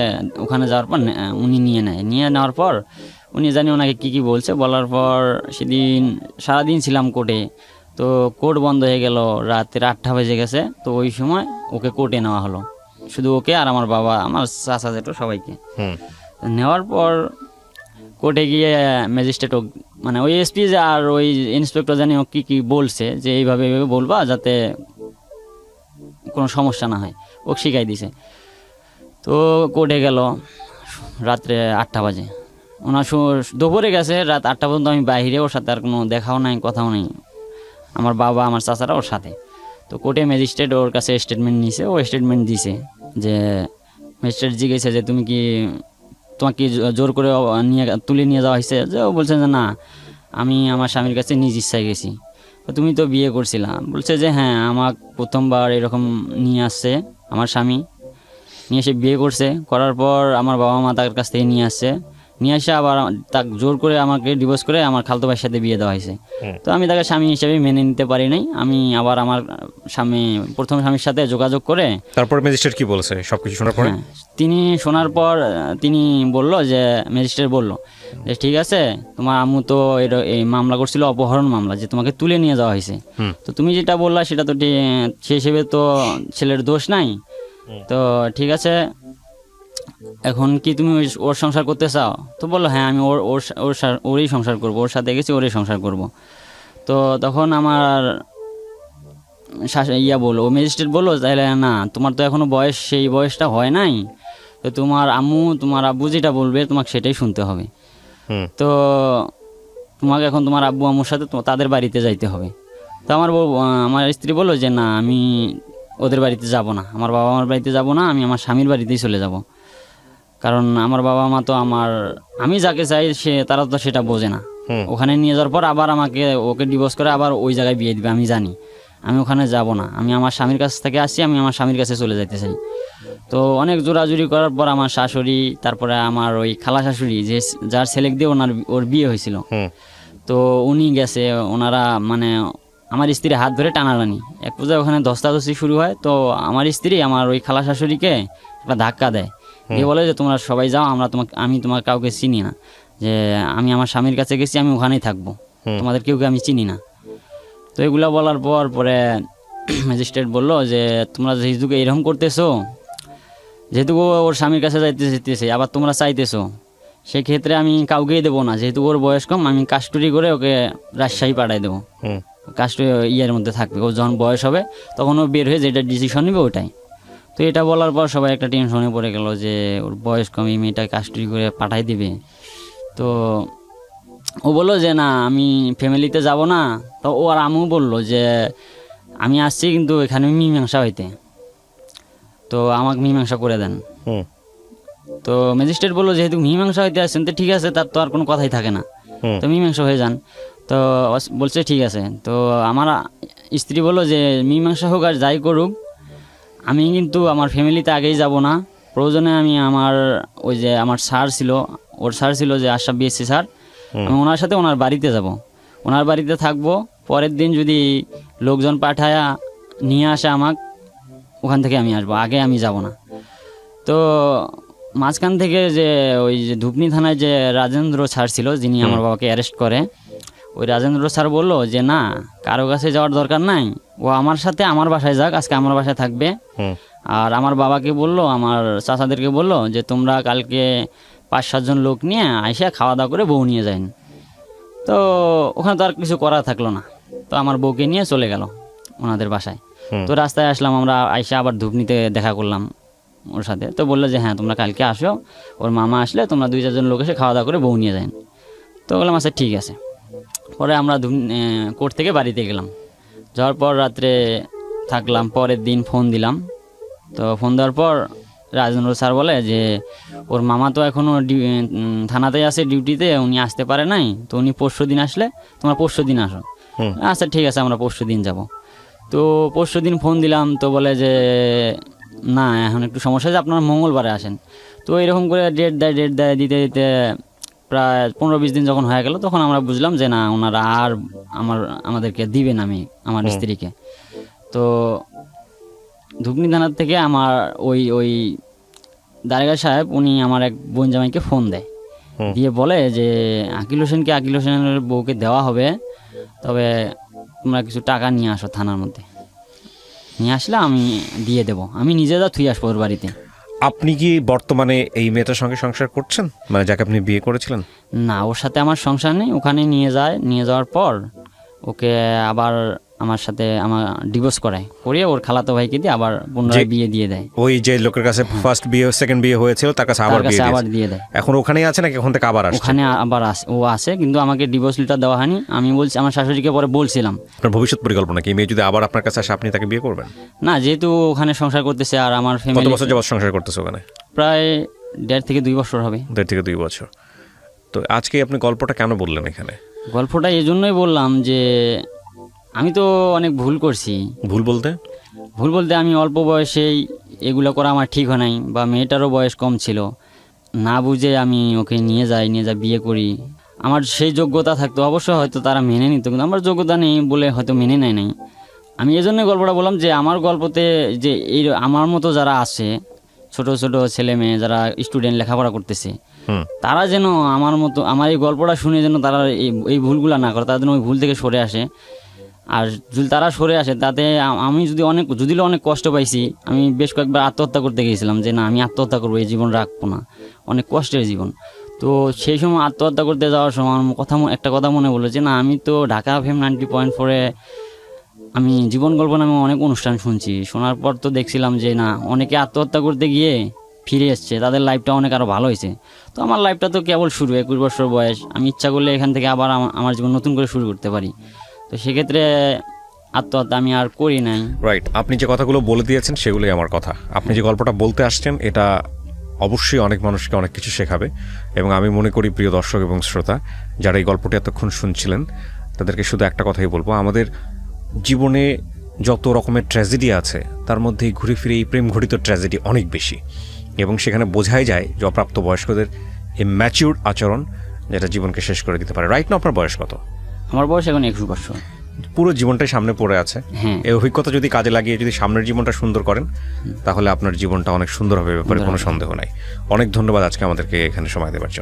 ওখানে যাওয়ার পর উনি নিয়ে নেওয়ার পর উনি জানি ওনাকে কী বলছে, বলার পর সেদিন সারাদিন ছিলাম কোর্টে। তো কোর্ট বন্ধ হয়ে গেল, রাতের 8টা বেজে গেছে। তো ওই সময় ওকে কোর্টে নেওয়া হলো, শুধু ওকে আর আমার বাবা, আমার চাচা যেটা, সবাইকে নেওয়ার পর কোর্টে গিয়ে ম্যাজিস্ট্রেট মানে ওই এসপি আর ওই ইন্সপেক্টর জানি ও কী বলছে, যে এইভাবে বলবা যাতে কোনো সমস্যা না হয়, ও শিখাই দিছে। তো কোর্টে গেল রাত্রে 8টা বাজে, ওনার দুপুরে গেছে, রাত 8টা পর্যন্ত আমি বাইরে, ওর সাথে আর কোনো দেখাও নাই, কথাও নেই, আমার বাবা আমার চাচারা ওর সাথে। তো কোর্টে ম্যাজিস্ট্রেট ওর কাছে স্টেটমেন্ট নিয়েছে, ও স্টেটমেন্ট দিছে, যে ম্যাজিস্ট্রেট জিজ্ঞেসে যে তোমাকে জোর করে তুলে নিয়ে যাওয়া হয়েছে, যে ও বলছে যে না, আমি আমার স্বামীর কাছে নিজ ইচ্ছায় গেছি। তো তুমি তো বিয়ে করছিলাম, বলছে যে হ্যাঁ, আমার প্রথমবার এরকম নিয়ে আসছে আমার স্বামী, নিয়ে এসে বিয়ে করছে, করার পর আমার বাবা মা তার কাছ থেকে নিয়ে এসে আবার তাকে জোর করে আমাকে ডিভোর্স করে আমার খালতো ভাইয়ের সাথে বিয়ে দেওয়া হয়েছে। তো আমি তাকে স্বামী হিসেবে মেনে নিতে পারি নাই, আমি আবার আমার প্রথম স্বামীর সাথে যোগাযোগ করে। তারপর ম্যাজিস্ট্রেট কি বলেছে সবকিছু শোনার পরে? তিনি শোনার পর তিনি বলল, যে ম্যাজিস্ট্রেট বলল যে ঠিক আছে, তোমার আম্মু তো এই মামলা করছিল, অপহরণ মামলা, যে তোমাকে তুলে নিয়ে যাওয়া হয়েছে। তো তুমি যেটা বললা সেটা তো সে হিসেবে তো ছেলের দোষ নাই। তো ঠিক আছে, এখন কি তুমি ওর সংসার করতে চাও? তো বললো হ্যাঁ, আমি ওরই সংসার করব, ওর সাথে গেছি, ওরই সংসার করব। তো তখন আমার বললো, ম্যাজিস্ট্রেট বললো, তাহলে না, তোমার তো এখনো সেই বয়সটা হয় নাই, তো তোমার আম্মু তোমার আব্বু যেটা বলবে তোমাকে সেটাই শুনতে হবে। তো তোমাকে এখন তোমার আব্বু আম্মুর সাথে তাদের বাড়িতে যাইতে হবে। তো আমার স্ত্রী বললো যে না, আমি ওদের বাড়িতে যাব না, আমার বাবা মার বাড়িতে যাব না, আমি আমার স্বামীর বাড়িতেই চলে যাব। কারণ আমার বাবা মা তো আমি যাকে চাই তারা তো সেটা বোঝে না। ওখানে নিয়ে যাওয়ার পর আবার ওকে ডিভোর্স করে আবার ওই জায়গায় বিয়ে দিবে, আমি জানি, আমি ওখানে যাব না, আমি আমার স্বামীর কাছ থেকে আসছি, আমি আমার স্বামীর কাছে চলে যাইতে চাই। তো অনেক জোরাজুরি করার পর আমার শাশুড়ি, তারপরে আমার ওই খালা শাশুড়ি, যার ছেলে দিয়ে ওর বিয়ে হয়েছিল, তো উনি গেছে, ওনারা মানে আমার স্ত্রীর হাত ধরে টানাটানি, এক পর্যায়ে ওখানে ধস্তাধস্তি শুরু হয়। তো আমার স্ত্রী আমার ওই খালা শাশুড়িকে একটা ধাক্কা দেয়, দিয়ে বলে যে তোমরা সবাই যাও, আমি তোমার কাউকে চিনি না, যে আমি আমার স্বামীর কাছে গেছি, আমি ওখানেই থাকবো, তোমাদের কেউকে আমি চিনি না। তো এগুলো বলার পরে ম্যাজিস্ট্রেট বললো যে তোমরা যেহেতু এরকম করতেছো, যেহেতু ওর স্বামীর কাছে যেতেছে, আবার তোমরা চাইতেছো, সেক্ষেত্রে আমি কাউকেই দেবো না, যেহেতু ওর বয়স কম, আমি কাস্টডি করে ওকে রাজশাহী পাঠাই দেবো, কাস্টডি মধ্যে থাকবে, ও যখন বয়স হবে তখন ও বের হয়ে যেটা ডিসিশন নেবে ওটাই। তো এটা বলার পর সবাই একটা টেনশনে পড়ে গেল, যে ওর বয়স কম, এই মেয়েটা কাস্টডি করে পাঠাই দিবে। তো ও বললো যে না, আমি ফ্যামিলিতে যাব না। তো ও আর আমিও বললো যে আমি আসছি কিন্তু এখানে মীমাংসা হইতে, তো আমাকে মীমাংসা করে দেন। তো ম্যাজিস্ট্রেট বললো যেহেতু মীমাংসা হইতে আসছেন, তো ঠিক আছে, তার তো আর কোনো কথাই থাকে না, তো মীমাংসা হয়ে যান। তো বলছে ঠিক আছে। তো আমার স্ত্রী বললো যে মীমাংসা হোক আর যাই করুক, আমি কিন্তু আমার ফ্যামিলিতে আগেই যাব না, প্রয়োজনে আমি ওই যে আমার স্যার ছিল যে আশরাফ বিএসসি স্যার, আমি ওনার সাথে ওনার বাড়িতে যাব, ওনার বাড়িতে থাকবো। পরের দিন যদি লোকজন পাঠায়া নিয়ে আসে আমাকে, ওখান থেকে আমি আসবো, আগে আমি যাব না। তো মাঝখান থেকে যে ওই যে ধুপনি থানায় যে রাজেন্দ্র স্যার ছিল, যিনি আমার বাবাকে অ্যারেস্ট করে, ওই রাজেন্দ্র স্যার বললো যে না, কারো কাছে যাওয়ার দরকার নাই, ও আমার সাথে আমার বাসায় যাক, আজকে আমার বাসায় থাকবে। আর আমার বাবাকে বললো, আমার চাচাদেরকে বললো যে তোমরা কালকে 5-7 জন লোক নিয়ে আইসা খাওয়া দাওয়া করে বউ নিয়ে যান। তো ওখানে তো আর কিছু করা থাকলো না, তো আমার বউকে নিয়ে চলে গেল ওনাদের বাসায়। তো রাস্তায় আসলাম, আমরা আইসা আবার ধুপনিতে দেখা করলাম ওর সাথে। তো বললো যে হ্যাঁ, তোমরা কালকে আসো, ওর মামা আসলে তোমরা 2-4 জন লোক এসে খাওয়া দাওয়া করে বউ নিয়ে যান। তো বললাম আচ্ছা ঠিক আছে। পরে আমরা কোর্ট থেকে বাড়িতে গেলাম, যাওয়ার পর রাত্রে থাকলাম, পরের দিন ফোন দিলাম। তো ফোন দেওয়ার পর রাজেন্দ্র স্যার বলে যে ওর মামা তো এখনও থানাতেই আছে ডিউটিতে, উনি আসতে পারে নাই, তো উনি পরশু দিন আসলে তোমরা পরশু দিন আসো। আচ্ছা ঠিক আছে, আমরা পরশু দিন যাব। তো পরশু দিন ফোন দিলাম, তো বলে যে না এখন একটু সমস্যা আছে, আপনারা মঙ্গলবারে আসেন। তো এরকম করে ডেট দেয় দিতে দিতে প্রায় 15-20 দিন যখন হয়ে গেল, তখন আমরা বুঝলাম যে না ওনারা আর আমাদেরকে দিবেন আমার স্ত্রীকে। তো ধুপনি থানার থেকে আমার ওই দারোগা সাহেব উনি আমার এক বোন জামাইকে ফোন দেয়, দিয়ে বলে যে আকিল হোসেনের বউকে দেওয়া হবে, তবে তোমরা কিছু টাকা নিয়ে আসো থানার মধ্যে। নিয়ে আসলে আমি দিয়ে দেবো, আমি নিজে থুই আসবো ওর বাড়িতে। আপনি কি বর্তমানে এই মেয়েটার সঙ্গে সংসার করছেন, মানে যাকে আপনি বিয়ে করেছিলেন? না, ওর সাথে আমার সংসার নেই। ওখানে নিয়ে যাওয়ার পর ওকে আবার আমার সাথে আমার ডিভোর্স করিয়ে ওর খালাতো ভাইকে দিয়ে আবার পুনরায় বিয়ে দিয়ে দেয়। ওই যে লোকের কাছে ফার্স্ট বিয়ে সেকেন্ড বিয়ে হয়েছিল তার কাছে আবার দিয়ে দেয়। এখন ওখানেই আছে নাকি ওখান থেকে আবার আসছে? ওখানে আবার ও আসে, কিন্তু আমাকে ডিভোর্স লেটার দেওয়া হয়নি। আমি বলছি, আমার শাশুড়িকে পরে বলছিলাম। আপনার ভবিষ্যৎ পরিকল্পনা কি, মেয়ে যদি আবার আপনার কাছে আসে আপনি তাকে বিয়ে করবেন? না, যেহেতু ওখানে সংসার করতেছে আর আমার কত ফ্যামিলি। বছর যাবত সংসার করতেছে ওখানে? প্রায় 1.5 থেকে 2 বছর হবে। 1.5 থেকে 2 বছর। তো আজকে আপনি গল্পটা কেন বললেন এখানে? গল্পটা এই জন্যই বললাম যে আমি তো অনেক ভুল করছি। ভুল বলতে আমি অল্প বয়সেই এগুলো করা আমার ঠিক হয় নাই, বা মেয়েটারও বয়স কম ছিল, না বুঝে আমি ওকে নিয়ে যাই বিয়ে করি। আমার সেই যোগ্যতা থাকতো অবশ্যই হয়তো তারা মেনে নিত, কিন্তু আমার যোগ্যতা নেই বলে হয়তো মেনে নেয় নাই। আমি এই জন্যই গল্পটা বললাম যে আমার গল্পতে যে এই আমার মতো যারা আছে, ছোট ছোট ছেলে মেয়ে যারা স্টুডেন্ট লেখাপড়া করতেছে, তারা যেন আমার মতো আমার এই গল্পটা শুনে যেন তারা এই ভুলগুলো না করে, তারা যেন ওই ভুল থেকে সরে আসে। আর যদি তারা সরে আসে, তাতে আমি যদি অনেক কষ্ট পাইছি, আমি বেশ কয়েকবার আত্মহত্যা করতে গিয়েছিলাম যে না আমি আত্মহত্যা করবো, এই জীবন রাখবো না, অনেক কষ্টের জীবন। তো সেই সময় আত্মহত্যা করতে যাওয়ার সময় আমার একটা কথা মনে বললো যে না আমি তো ঢাকা FM 90.4-এ আমি জীবন গল্প নামে অনেক অনুষ্ঠান শুনছি। শোনার পর তো দেখছিলাম যে না অনেকে আত্মহত্যা করতে গিয়ে ফিরে এসছে, তাদের লাইফটা অনেক আরও ভালো হয়েছে। তো আমার লাইফটা তো কেবল শুরু, 21 বছর বয়স, আমি ইচ্ছা করলে এখান থেকে আবার আমার জীবন নতুন করে শুরু করতে পারি। তো সেক্ষেত্রে আত্মহত্যা আমি আর করি নাই। রাইট, আপনি যে কথাগুলো বলে দিয়েছেন সেগুলোই আমার কথা। আপনি যে গল্পটা বলতে আসছেন এটা অবশ্যই অনেক মানুষকে অনেক কিছু শেখাবে, এবং আমি মনে করি প্রিয় দর্শক এবং শ্রোতা যারা এই গল্পটি এতক্ষণ শুনছিলেন তাদেরকে শুধু একটা কথাই বলবো, আমাদের জীবনে যত রকমের ট্র্যাজেডি আছে তার মধ্যে ঘুরে ফিরে এই প্রেম ঘটিত ট্র্যাজেডি অনেক বেশি, এবং সেখানে বোঝাই যায় যে অপ্রাপ্ত বয়স্কদের এই ম্যাচিউরড আচরণ যেটা জীবনকে শেষ করে দিতে পারে। রাইট না, আপনার বয়স কত? আমার বয়স এখন 21 বছর। পুরো জীবনটাই সামনে পড়ে আছে। হ্যাঁ, এই অভিজ্ঞতা যদি কাজে লাগিয়ে যদি সামনের জীবনটা সুন্দর করেন তাহলে আপনার জীবনটা অনেক সুন্দর হবে, ব্যাপারে কোনো সন্দেহ নাই। অনেক ধন্যবাদ আজকে আমাদেরকে এখানে সময় দেওয়ার জন্য।